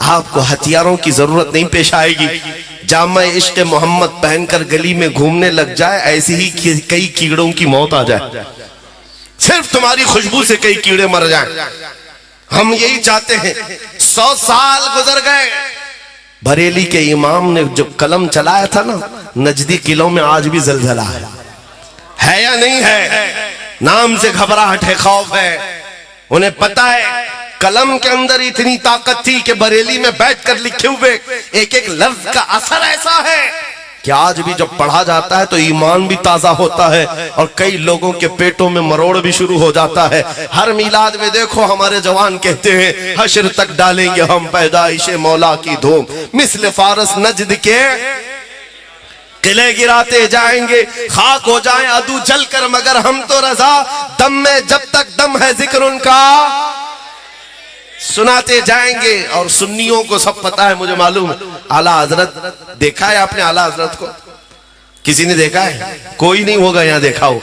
आपको हथियारों की जरूरत नहीं पेश आएगी। जामा इश्क मोहम्मद पहनकर गली में घूमने लग जाए, ऐसे ही कई कीड़ों की मौत आ जाए, सिर्फ तुम्हारी खुशबू से कई कीड़े मर जाएं। हम यही चाहते हैं। 100 साल गुजर गए, बरेली के इमाम ने जो कलम चलाया था ना, नजदी किलों में आज भी जलजला है या नहीं है? नाम से घबराहट है, खौफ है। उन्हें पता है कलम के अंदर इतनी ताकत थी कि बरेली में बैठकर लिखे हुए एक एक लफ्ज का असर ऐसा है कि आज भी जब पढ़ा जाता है तो ईमान भी ताजा होता है और कई लोगों के पेटों में मरोड़ भी शुरू हो जाता है। हर मिलाद में देखो हमारे जवान कहते हैं, हश्र तक डालेंगे हम पैदाइशे मौला की धूम, मिस्ल फारस नजद के किले गिराते जाएंगे, खाक हो जाएं अदू जलकर, मगर हम तो रजा, दम में जब तक दम है जिक्र उनका सुनाते जाएंगे। और सुन्नियों को सब पता है, मुझे मालूम है। आला हजरत देखा है आपने? आला हजरत को किसी ने देखा है? कोई नहीं होगा यहाँ देखा हो,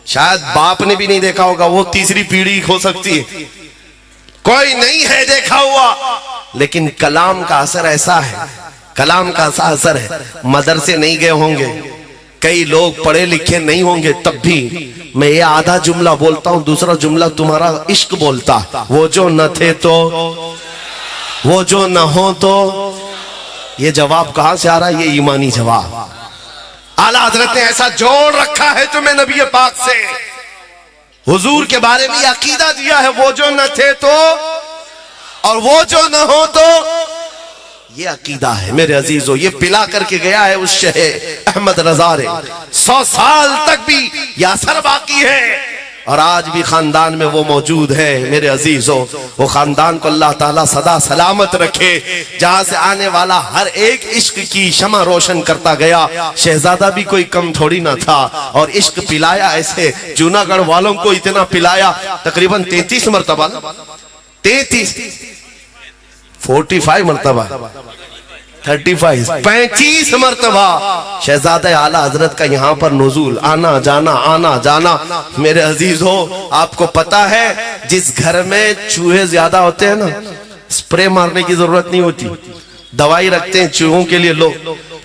शायद बाप ने भी नहीं देखा होगा, वो तीसरी पीढ़ी हो सकती है, कोई नहीं है देखा हुआ। लेकिन कलाम का असर ऐसा है, कलाम का ऐसा असर है, मदरसे नहीं गए होंगे, कई लोग पढ़े लिखे नहीं होंगे, तब भी मैं ये आधा जुमला बोलता हूँ, दूसरा जुमला तुम्हारा इश्क बोलता, वो जो न थे तो, वो जो न हो तो। ये जवाब कहां से आ रहा है? ये ईमानी जवाब। आला हजरत ने ऐसा जोड़ रखा है तुम्हें नबी पाक से, हुजूर के बारे में अकीदा दिया है, वो जो न थे तो और वो जो न हो तो। ये अकीदा है मेरे अजीजों, ये पिला करके गया है उस शहे अहमद रजा ने। 100 साल तक भी ये असर बाकी है और आज भी खानदान में वो मौजूद है मेरे अजीजों। वो खानदान को अल्लाह ताला सदा सलामत रखे, जहां से आने वाला हर एक इश्क की शमा रोशन करता गया। शहजादा भी कोई कम थोड़ी ना था और इश्क पिलाया ऐसे, जूनागढ़ वालों को इतना पिलाया, तकरीबन 33 मरतबा, 45 मरतबा, 35 मरतबा शहजादा आला हजरत का यहाँ पर नुज़ूल, आना जाना आना जाना। मेरे अजीज हो, आपको पता है जिस घर में चूहे ज्यादा होते हैं ना, स्प्रे मारने की जरूरत नहीं होती, दवाई रखते हैं चूहों के लिए लोग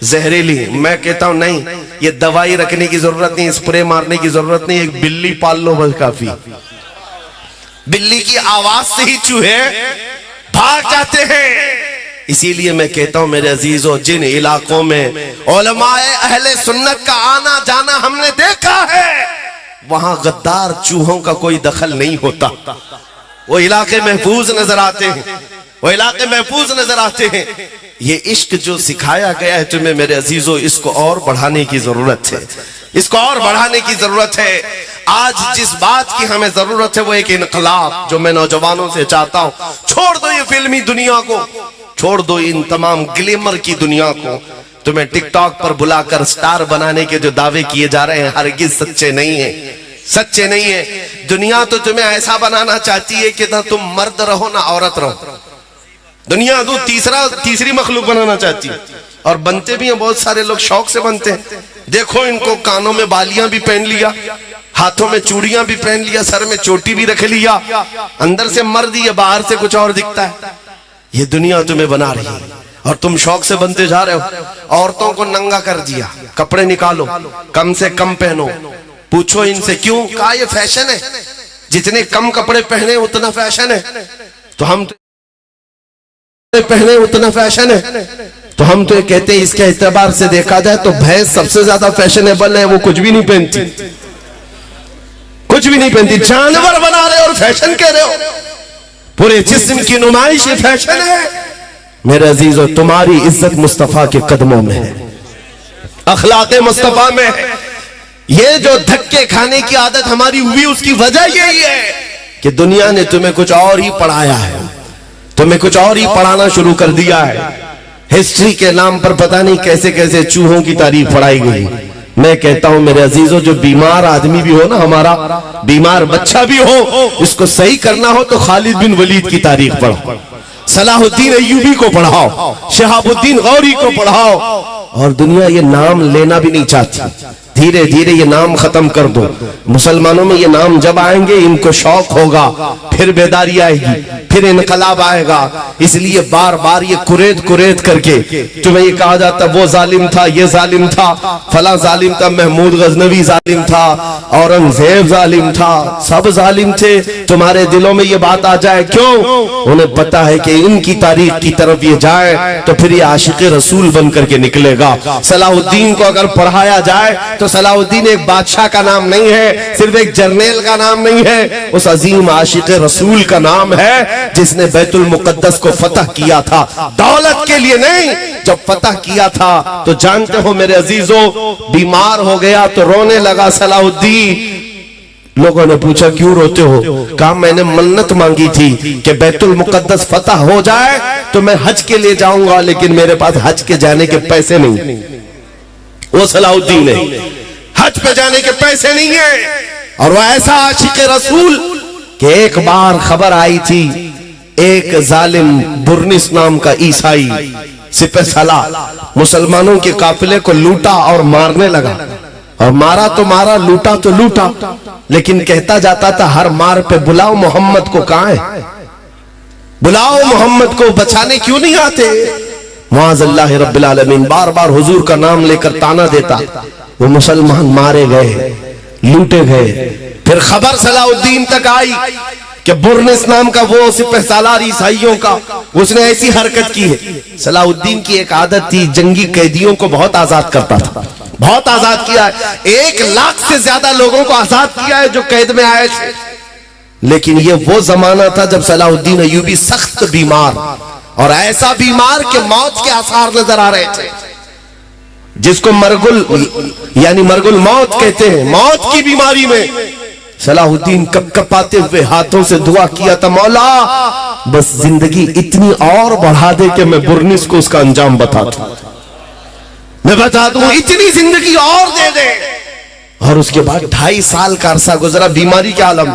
जहरीली। मैं कहता हूं नहीं, ये दवाई रखने की जरूरत नहीं, स्प्रे मारने की जरूरत नहीं, एक बिल्ली पाल लो बस काफी। बिल्ली की आवाज से ही चूहे भाग जाते हैं। इसीलिए मैं कहता हूं मेरे अजीजों, जिन इलाकों में उलमाए अहले सुन्नत का आना जाना हमने देखा है, वहां गद्दार चूहों का कोई दखल नहीं होता, वो इलाके महफूज नजर आते हैं। वो इलाके महफूज नजर आते हैं। ये इश्क जो सिखाया गया है तुम्हें मेरे अजीजों, इसको और बढ़ाने की जरूरत है, इसको और बढ़ाने की जरूरत है। आज जिस बात की हमें जरूरत है वो एक इनकलाब, जो मैं नौजवानों से चाहता हूं, छोड़ दो ये फिल्मी दुनिया को, छोड़ दो इन तमाम ग्लैमर की दुनिया को। तुम्हें टिकटॉक पर बुलाकर स्टार बनाने के जो दावे किए जा रहे हैं हरगिज सच्चे नहीं है, सच्चे नहीं है। दुनिया तो तुम्हें ऐसा बनाना चाहती है कि ना तुम मर्द रहो ना औरत रहो। दुनिया तो तीसरी मखलूक बनाना चाहती है, और बनते भी हैं बहुत सारे लोग, शौक से बनते हैं। देखो इनको कानों में बालियां भी पहन लिया, हाथों में चूड़ियां भी पहन लिया, सर में चोटी भी रख लिया, अंदर से मर्द ही है, बाहर से कुछ और दिखता है। ये दुनिया तुम्हें बना रही है और तुम शौक से बनते जा रहे हो। औरतों को नंगा कर दिया, कपड़े निकालो, कम से कम पहनो। पूछो इनसे क्यों? कहा ये फैशन है, जितने कम कपड़े पहने उतना फैशन है। तो हम पहने उतना फैशन है, तो हम तो ये कहते हैं इसके एतबार से देखा जाए तो भैंस सबसे ज्यादा फैशनेबल है। वो कुछ भी नहीं पहनती, कुछ भी नहीं पहनती, जानवर बना रहे और फैशन कह रहे हो। पूरे जिस्म की नुमाइश ये फैशन है। मेरे अजीजों, तुम्हारी इज्जत मुस्तफा के कदमों में है, अखलाक मुस्तफा में है। ये जो धक्के खाने की आदत हमारी हुई उसकी वजह यही है कि दुनिया ने तुम्हें कुछ और ही पढ़ाया है, तुम्हें कुछ और ही पढ़ाना शुरू कर दिया है। हिस्ट्री के नाम पर पता नहीं कैसे कैसे चूहों की तारीफ पढ़ाई गई। मैं कहता हूं मेरे अजीजों, जो बीमार आदमी भी हो ना, हमारा बीमार बच्चा भी हो, इसको सही करना हो तो खालिद बिन वलीद की तारीख पढ़ो, सलाहुद्दीन अय्यूबी को पढ़ाओ, शहाबुद्दीन गौरी को पढ़ाओ। और दुनिया ये नाम लेना भी नहीं चाहती। धीरे धीरे ये नाम खत्म कर दो। मुसलमानों में ये नाम जब आएंगे इनको शौक होगा, फिर बेदारी आएगी, फिर इनकलाब आएगा। इसलिए बार बार ये कुरेद कुरेद करके तुम्हें ये कहा जाता वो जालिम था, ये जालिम था, फला जालिम था, महमूद गजनवी जालिम था, औरंगजेब जालिम था, सब जालिम थे। तुम्हारे दिलों में ये बात आ जाए क्यों? उन्हें पता है कि इनकी तारीख की तरफ ये जाए तो फिर ये आशिक रसूल बन करके निकलेगा। सलाहुद्दीन को अगर पढ़ाया जाए तो सलाहुद्दीन एक बादशाह का नाम नहीं है, सिर्फ एक जर्नैल का नाम नहीं है, उस अजीम आशिक रसूल का नाम है जिसने बैतुल मुकद्दस को फतह किया था, दौलत के लिए नहीं। जब फतह किया था तो जानते हो मेरे अजीजों, बीमार हो गया तो रोने लगा सलाहुद्दीन। लोगों ने पूछा क्यों रोते हो? कहा मैंने मन्नत मांगी थी कि बैतुल मुकद्दस फतह हो जाए तो मैं हज के लिए जाऊंगा, लेकिन मेरे पास हज के जाने के पैसे नहीं। वो सलाहुद्दीन है, हज पे जाने के पैसे नहीं है। और वो ऐसा आशिक रसूल कि एक बार खबर आई थी, एक जालिम बुर्निस नाम का ईसाई सिपह सलाह मुसलमानों के काफिले को लूटा और मारने लगा। और मारा तो मारा, लूटा तो लूटा, लेकिन कहता जाता था हर मार पे बुलाओ मोहम्मद को। कहां है? बुलाओ मोहम्मद को, बचाने क्यों नहीं आते? मुआज़ल्लाह रब्बिल आलमीन बार बार हुजूर का नाम लेकर ताना देता। वो मुसलमान मारे गए, लूटे गए। फिर खबर सलाहुद्दीन तक आई कि बुर्निस नाम का वो सिपह सालार ईसाइयों का, उसने ऐसी हरकत की है। सलाहुद्दीन की एक आदत थी, जंगी कैदियों को बहुत आजाद करता था, बहुत आजाद किया है। 1 लाख से ज्यादा लोगों को आजाद किया है जो कैद में आए थे। लेकिन ये वो जमाना था जब सलाहुद्दीन अय्यूबी सख्त बीमार, और ऐसा बीमार कि मौत के आसार नजर आ रहे थे, जिसको मरगुल यानी मरगुल मौत कहते हैं। मौत की बीमारी में सलाहुद्दीन कपकपाते हुए हाथों से दुआ किया था, मौला बस जिंदगी इतनी और बढ़ा दे कि मैं बुर्निस को उसका अंजाम बता दूं, मैं बता दूं, इतनी जिंदगी और दे दे। और उसके बाद 2.5 साल का अरसा गुजरा बीमारी के आलम।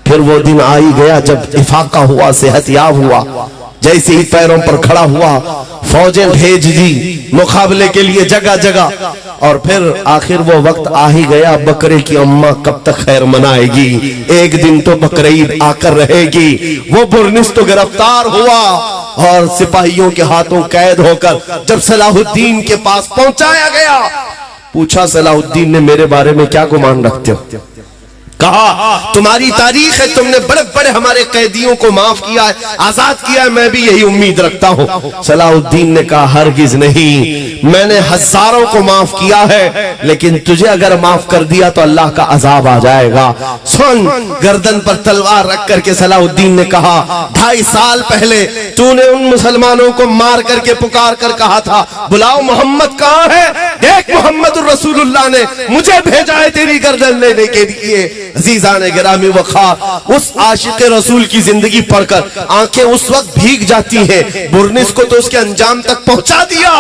फिर वो दिन आ ही गया जब इफाका हुआ, सेहतयाब हुआ। जैसे ही पैरों पर खड़ा हुआ, फौजें भेज दी मुकाबले के लिए जगह जगह। और फिर आखिर वो वक्त आ ही गया, बकरे की अम्मा कब तक खैर मनाएगी, एक दिन तो बकरीद आकर रहेगी। वो बुर्निस तो गिरफ्तार हुआ और सिपाहियों के हाथों कैद होकर जब सलाहुद्दीन के पास पहुंचाया गया, पूछा सलाहुद्दीन ने मेरे बारे में क्या गुमान रखते हो? कहा तुम्हारी तारीख है, तुमने बड़े बड़े हमारे कैदियों को माफ किया है, आजाद किया है, मैं भी यही उम्मीद रखता हूं। सलाहुद्दीन ने कहा हरगिज नहीं, मैंने हजारों को माफ किया है, लेकिन तुझे अगर माफ कर दिया तो अल्लाह का अजाब आ जाएगा। सुन, गर्दन पर तलवार रख करके सलाहुद्दीन ने कहा 2.5 साल पहले तूने उन मुसलमानों को मार करके पुकार कर कहा था बुलाओ मोहम्मद कहां है, देख मोहम्मद रसूलुल्लाह ने मुझे भेजा है तेरी गर्दन लेने के लिए। अजीजान गिरामी वखा, उस आशिक रसूल की जिंदगी पढ़कर आंखें उस वक्त भीग जाती हैं। बुरनिस को तो उसके अंजाम तक पहुंचा दिया,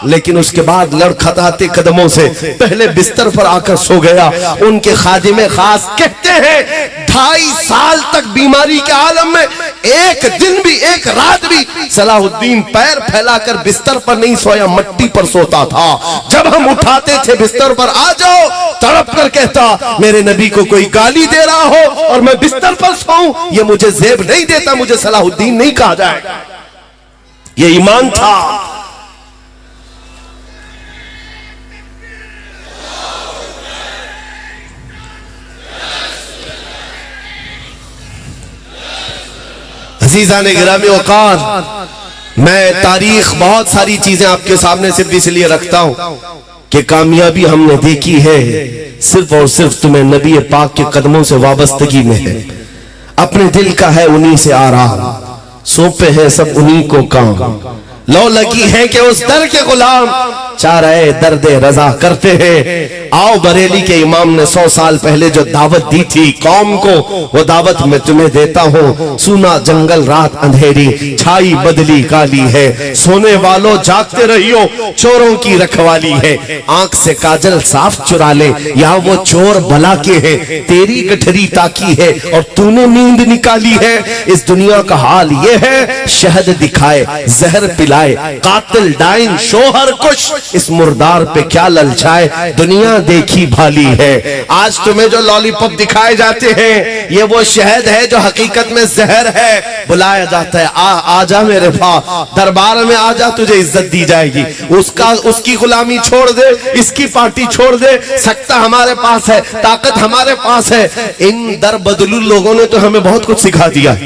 लेकिन उसके बाद लड़खड़ाते कदमों से पहले बिस्तर पर आकर सो गया। उनके खादिमे खास कहते हैं 2.5 साल तक बीमारी के आलम में एक दिन भी एक रात भी सलाहुद्दीन पैर फैलाकर बिस्तर पर नहीं सोया, मट्टी पर सोता था। जब हम उठाते थे बिस्तर पर आ जाओ, तड़प कर कहता मेरे नबी को कोई गाली दे रहा हो और मैं बिस्तर पर सोऊं, ये मुझे जेब नहीं देता, मुझे सलाहुद्दीन नहीं कहा जाएगा। ये ईमान था। अजीज़ान गिरामी वक़ार, मैं तारीख बहुत सारी चीजें आपके सामने सिर्फ इसलिए रखता हूं कि कामयाबी हमने देखी है सिर्फ और सिर्फ तुम्हें नबी पाक के कदमों से वाबस्तगी में है। अपने दिल का है उन्हीं से आराम, सौंपे हैं सब उन्हीं को काम। लो लगी है कि उस दर के गुलाम चाहे दर्द रजा करते हैं। आओ बरेली के इमाम ने 100 साल पहले जो दावत दी थी कौम को, वो दावत मैं तुम्हें देता हूँ। सुना जंगल रात अंधेरी, छाई बदली काली है, सोने वालों जागते रहियो, चोरों की रखवाली है। आंख से काजल साफ चुरा ले, या वो चोर भला के है, तेरी गठरी ताकी है और तूने नींद निकाली है। इस दुनिया का हाल ये है, शहद दिखाए जहर पिलाए, कातिल डाइन शोहर कुश, इस मुर्दार पे क्या ललचाए, दुनिया देखी भाली है। आज तुम्हें जो लॉलीपॉप दिखाए जाते हैं ये वो शहद है जो हकीकत में जहर है। बुलाया जाता है आजा मेरे पास, दरबार में आजा, तुझे इज्जत दी जाएगी। उसकी गुलामी छोड़ दे, इसकी पार्टी छोड़ दे, सत्ता हमारे पास है, ताकत हमारे पास है। इन दर बदलू लोगों ने तो हमें बहुत कुछ सिखा दिया,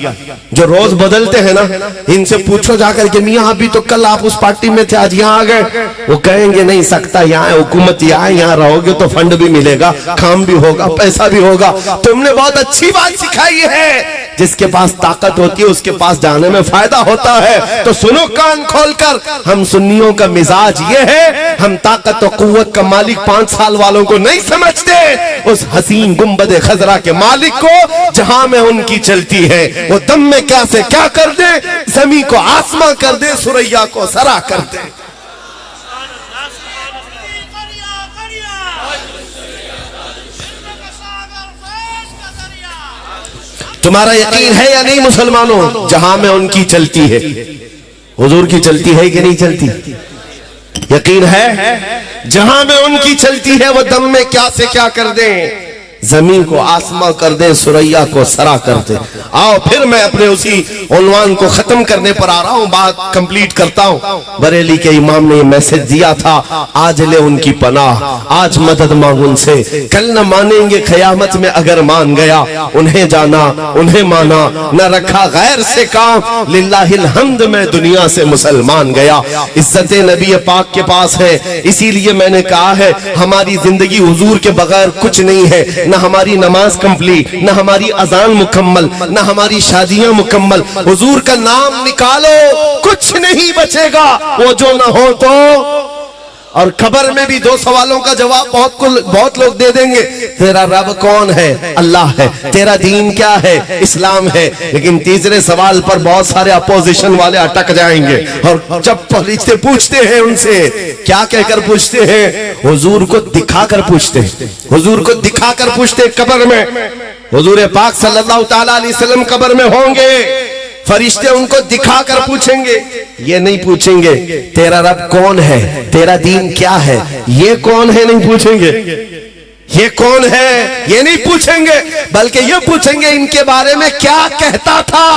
जो रोज बदलते हैं ना, इनसे पूछो जाकर के मियाँ अभी तो कल आप उस पार्टी में थे, आज यहाँ आ गए। वो कहेंगे नहीं सकता, यहाँ हुकूमत यहाँ रहोगे तो फंड भी मिलेगा, काम भी होगा, पैसा भी होगा। तुमने बहुत अच्छी बात सिखाई है, जिसके पास ताकत होती है उसके पास जाने में फायदा होता है। तो सुनो कान खोलकर, हम सुन्नियों का मिजाज ये है, हम ताकत और कुव्वत का मालिक 5 साल वालों को नहीं समझते, उस हसीन गुंबद खजरा के मालिक को जहां में उनकी चलती है। वो दम में क्या से क्या कर दे, जमी को आसमां कर दे, सुरैया को सरा कर दे। तुम्हारा यकीन है या नहीं मुसलमानों, जहां में उनकी चलती है, हुजूर की चलती है कि नहीं चलती? यकीन है जहां में उनकी चलती है, वो दम में क्या से क्या कर दे, जमीन को आसमां कर दे, सुरैया को सरा कर दे। आओ फिर मैं अपने उसी उन्वान को खत्म करने पर आ रहा हूं, बात कंप्लीट करता हूं। बरेली के इमाम ने मैसेज दिया था, आज ले उनकी पनाह, आज मदद मांग उनसे, कल न मानेंगे क़यामत में अगर मान गया। उन्हें जाना उन्हें माना, न रखा गैर से काम, लिल्लाहिल हम्द में दुनिया से मुसलमान गया। इज्जत नबी पाक के पास है, इसीलिए मैंने कहा है हमारी जिंदगी हुजूर के बगैर कुछ नहीं है। न हमारी नमाज कंप्लीट, न हमारी अजान मुकम्मल, न हमारी शादियां मुकम्मल। हुजूर का नाम निकालो, कुछ नहीं बचेगा, वो जो न हो तो। और खबर में भी 2 सवालों का जवाब बहुत लोग दे देंगे। तेरा रब कौन है? अल्लाह है। तेरा दीन क्या है? इस्लाम है। लेकिन तीसरे सवाल पर बहुत सारे अपोजिशन वाले अटक जाएंगे, और जब फरिश्ते पूछते हैं उनसे, क्या कहकर पूछते हैं? हुजूर को दिखाकर पूछते हैं, हुजूर को दिखाकर पूछते। कब्र में हुजूर पाक सल्लल्लाहु तआला अलैहि वसल्लम कब्र में होंगे, फरिश्ते उनको दिखाकर पूछेंगे, ये नहीं पूछेंगे तेरा रब कौन है, तेरा दीन क्या है, ये कौन है नहीं पूछेंगे, ये कौन है ये नहीं पूछेंगे, बल्कि ये पूछेंगे इनके बारे में क्या कहता था,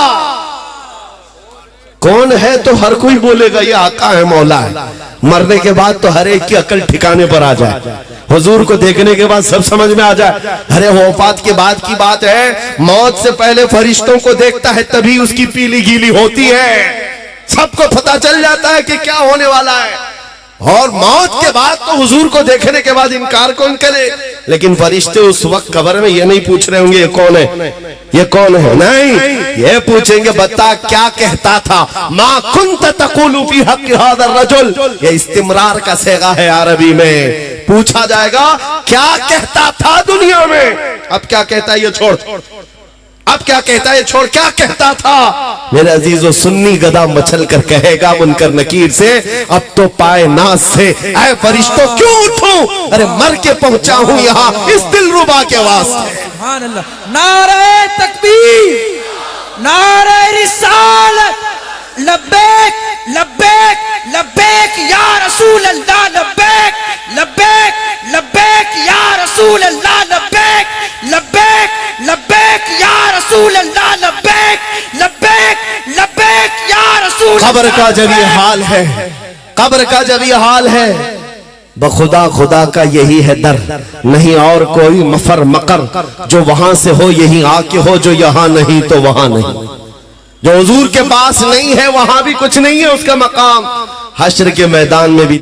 कौन है तो हर कोई बोलेगा ये आका है, मौला है। मरने के बाद तो हर एक की अकल ठिकाने पर आ जाए, हुजूर को देखने के बाद सब समझ में आ जाए। अरे वफात के बाद की बात है, मौत से पहले फरिश्तों को देखता है तभी उसकी पीली गीली होती है, सबको पता चल जाता है कि क्या होने वाला है। और मौत के बाद तो हुजूर को देखने के बाद इनकार कौन करे। लेकिन फरिश्ते उस वक्त कब्र में ये नहीं पूछ रहे होंगे ये कौन है, ये कौन है, नहीं, ये पूछेंगे बता क्या कहता था, मा कुंत तकुलु फी हक़्क़ि हाज़ा रजुल। ये इस्तिमरार का सेगा है अरबी में, पूछा जाएगा क्या कहता था दुनिया में, अब क्या कहता है ये छोड़, अब क्या कहता है छोड़, क्या कहता था। मेरे अजीजों, सुन्नी गदा मचल कर कहेगा मुनकर नकीर से, अब तो पाए नाज से ऐ फरिश्तों क्यों उठूं, अरे मर के पहुंचा हूं यहां इस दिलरुबा के वास्ते। सुभान अल्लाह, नारे तकबीर, नारे रिसालत, लब्बैक लब्बैक लब्बैक या रसूल अल्लाह, लब्बैक लब्बैक लब्बैक या रसूल अल्लाह, लब्बैक लब्बैक लब्बैक या रसूल अल्लाह, लब्बैक लब्बैक लब्बैक या रसूल। कब्र का जब ये हाल है, कब्र का जब ये हाल है, बखुदा खुदा का यही है दर, नहीं और कोई मफर मकर, जो वहां से हो यही आके हो, जो यहाँ नहीं तो वहां नहीं। जो हुजूर के पास नहीं है वहां भी कुछ नहीं है उसका मकाम। हश्र के मैदान में भी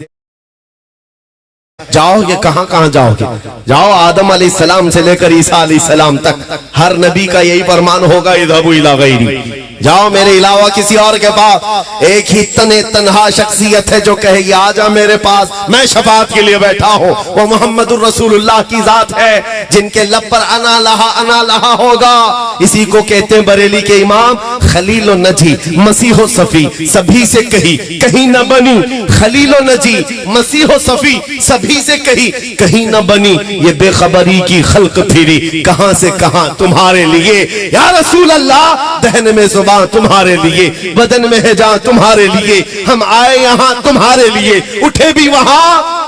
जाओगे, कहां कहां जाओगे, जाओ आदम अलैहिस्सलाम से लेकर ईसा अलैहिस्सलाम तक, हर नबी का यही फरमान होगा, इज़हबू इला गैरी, जाओ मेरे अलावा किसी और के पास। एक ही तन्हा शख्सियत है जो कहेगी आजा मेरे पास, मैं शफाअत के लिए बैठा हूं, वो मोहम्मदुर रसूलुल्लाह की जात है, जिनके लब पर अना लहा होगा। इसी को कहते हैं बरेली के इमाम, खलील व नजी मसीह सफी सभी से कही कहीं न बनी, खलील व नजी मसीह सफी सभी से कही कहीं न बनी, ये बेखबरी की खल्क फिरी कहां से कहां तुम्हारे लिए, या रसूल अल्लाह दहन में जुबान तुम्हारे लिए, बदन में है जान तुम्हारे लिए, हम आए यहां तुम्हारे लिए, उठे भी वहां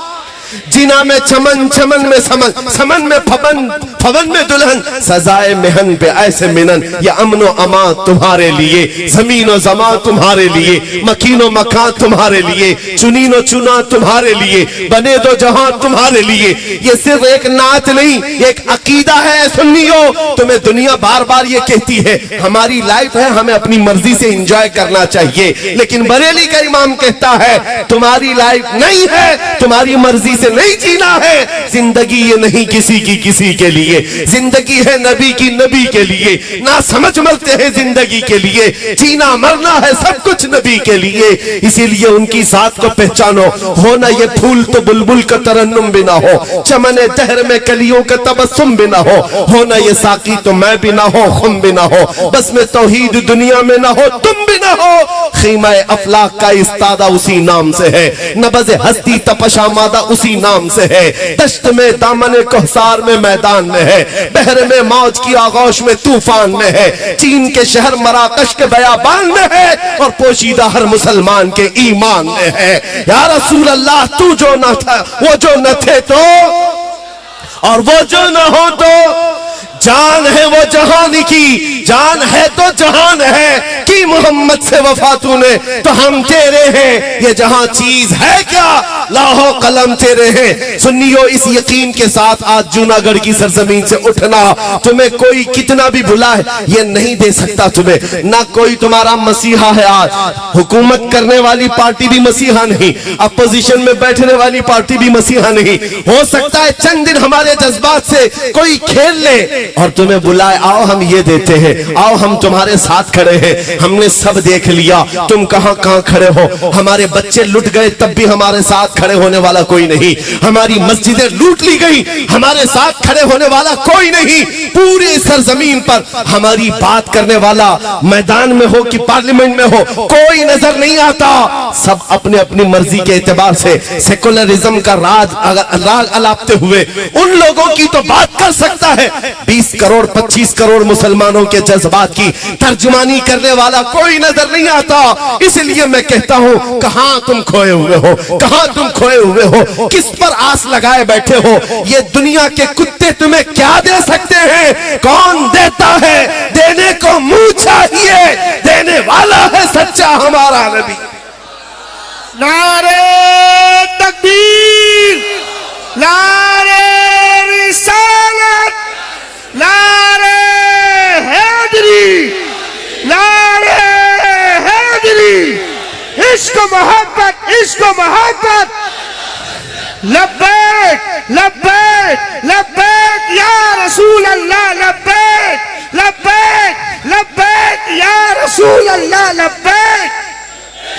जिना में चमन, चमन में समन, समन में फवन, फवन में दुल्हन, सजाए मेहन पे ऐसे मिनन, ये अमनो अमा तुम्हारे लिए, जमीनो जमा तुम्हारे लिए, मकीनो मकान तुम्हारे लिए, चुनीनो चुना तुम्हारे लिए, बने दो जहां तुम्हारे लिए। ये सिर्फ एक नात नहीं, ये एक अकीदा है सुन्नियों। तुम्हें दुनिया बार बार ये कहती है हमारी लाइफ है, हमें अपनी मर्जी से एंजॉय करना चाहिए, लेकिन बरेली का इमाम कहता है तुम्हारी लाइफ नहीं है, तुम्हारी मर्जी से नहीं जीना है। जिंदगी ये नहीं किसी की किसी के लिए, जिंदगी है नबी की नबी के लिए। ना समझ मरते हैं जिंदगी के लिए, जीना मरना है सब कुछ नबी के लिए। इसीलिए उनकी साथ को पहचानो, हो ना ये फूल तो बुलबुल का तरन्नुम भी ना हो, चमने दहर में कलियों का तबस्सुम भी ना हो ना ये साकी तो मैं भी ना हो, खुम भी ना हो, बस में तौहीद दुनिया में ना हो, तुम भी ना हो। खीमा अफलाक का इस्तादा उसी नाम से है, नबज़ हस्ती तपशा मादा उसी नाम से है, दश्त में दामन कहसार में मैदान में है, बहर में मौज की आगोश में तूफान में है, चीन के शहर मराकश के बयाबान में है, और पोशीदा हर मुसलमान के ईमान में है। या रसूल अल्लाह तू जो न था वो जो न थे तो, और वो जो न हो तो, जान है वो जहान की, जान है तो जहान है कि मोहम्मद से वफा तूने तो हम तेरे हैं, ये जहां चीज है क्या लाहो कलम तेरे हैं। सुन्नियों, इस यकीन के साथ आज जूनागढ़ की सरजमीन से उठना, तुम्हें कोई कितना भी बुलाए ये नहीं दे सकता तुम्हें, ना कोई तुम्हारा मसीहा है। आज हुकूमत करने वाली पार्टी भी मसीहा नहीं, अपोजिशन में बैठने वाली पार्टी भी मसीहा नहीं। हो सकता है चंद दिन हमारे जज्बात से कोई खेल ले और तुम्हें बुलाए, आओ हम ये देते हैं, आओ हम तुम्हारे साथ खड़े हैं। हमने सब देख लिया, तुम कहां कहां खड़े हो। हमारे बच्चे लुट गए तब भी हमारे साथ खड़े होने वाला कोई नहीं, हमारी मस्जिदें लूट ली गई, हमारे साथ खड़े होने वाला कोई नहीं। पूरी सरजमीन पर हमारी बात करने वाला मैदान में हो कि पार्लियामेंट में हो कोई नजर नहीं आता। सब अपने अपनी मर्जी के एतबार से सेकुलरिज्म का राग अलापते हुए उन लोगों की तो बात कर सकता है, 20 करोड़ 25 करोड़ मुसलमानों के जज्बात की तर्जुमानी करने वाला कोई नजर नहीं आता। इसलिए मैं कहता हूं कहां तुम खोए हुए हो, कहां तुम खोए हुए हो, किस पर आस लगाए बैठे हो। ये दुनिया के कुत्ते तुम्हें क्या दे सकते हैं, कौन देता है, देने को मुंह चाहिए, देने वाला है सच्चा हमारा नबी। नारे तकबीर, नारे रिसालत, नारे हैदरी, नारे हैदरी, इश्क मोहब्बत, इश्क मोहब्बत, लब्बैक लब्बैक लब्बैक या रसूल अल्लाह, लब्बैक लब्बैक लब्बैक या रसूल अल्लाह, लब्बैक।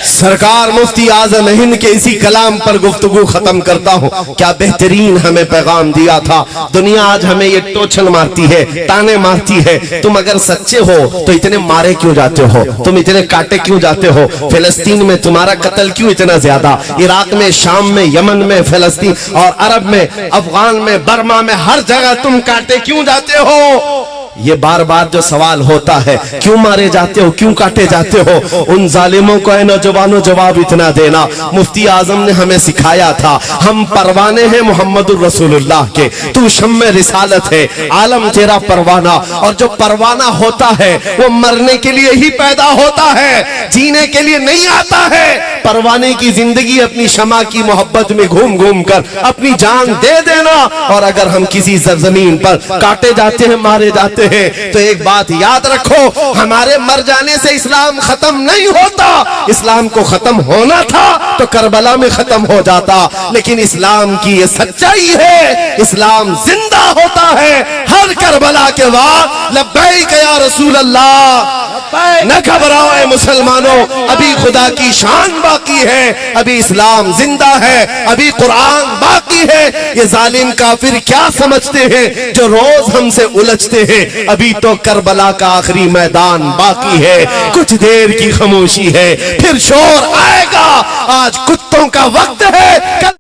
सरकार मुफ्ती आजम हिंद के इसी कलाम पर गुफ्तगू खत्म करता हूँ। क्या बेहतरीन हमें पैगाम दिया था। दुनिया आज हमें ये टोचन मारती है, ताने मारती है। तुम अगर सच्चे हो तो इतने मारे क्यों जाते हो, तुम इतने काटे क्यों जाते हो, फिलिस्तीन में तुम्हारा कत्ल क्यों इतना ज्यादा, इराक में, शाम में, यमन में, फिलिस्तीन और अरब में, अफगान में, बर्मा में, हर जगह तुम काटे क्यों जाते हो। ये बार बार जो सवाल होता है, क्यों मारे जाते हो, क्यों काटे जाते हो, उन जालिमों को है नौजवानों जवाब इतना देना। मुफ्ती आजम ने हमें सिखाया था, हम परवाने हैं मोहम्मदुर रसूलुल्लाह के, तू शम्मे रिसालत है, आलम तेरा परवाना। और जो परवाना होता है वो मरने के लिए ही पैदा होता है, जीने के लिए नहीं आता है। परवाने की जिंदगी अपनी शमा की मोहब्बत में घूम घूम कर अपनी जान दे देना। और अगर हम किसी सरजमीन पर काटे जाते हैं, मारे जाते हैं, तो एक बात याद रखो, हमारे मर जाने से इस्लाम खत्म नहीं होता। इस्लाम को खत्म होना था तो करबला में खत्म हो जाता, लेकिन इस्लाम की ये सच्चाई है, इस्लाम जिंदा होता है हर करबला के बाद। लब्बैक या रसूल अल्लाह, न घबराओ ऐ मुसलमानों, अभी खुदा की शान बाकी है, अभी इस्लाम जिंदा है, अभी कुरान बाकी है। ये जालिम काफिर क्या समझते हैं जो रोज हमसे उलझते हैं, अभी तो करबला का आखिरी मैदान बाकी है। कुछ देर की खामोशी है, फिर शोर आएगा। आज कुत्तों का वक्त है, कल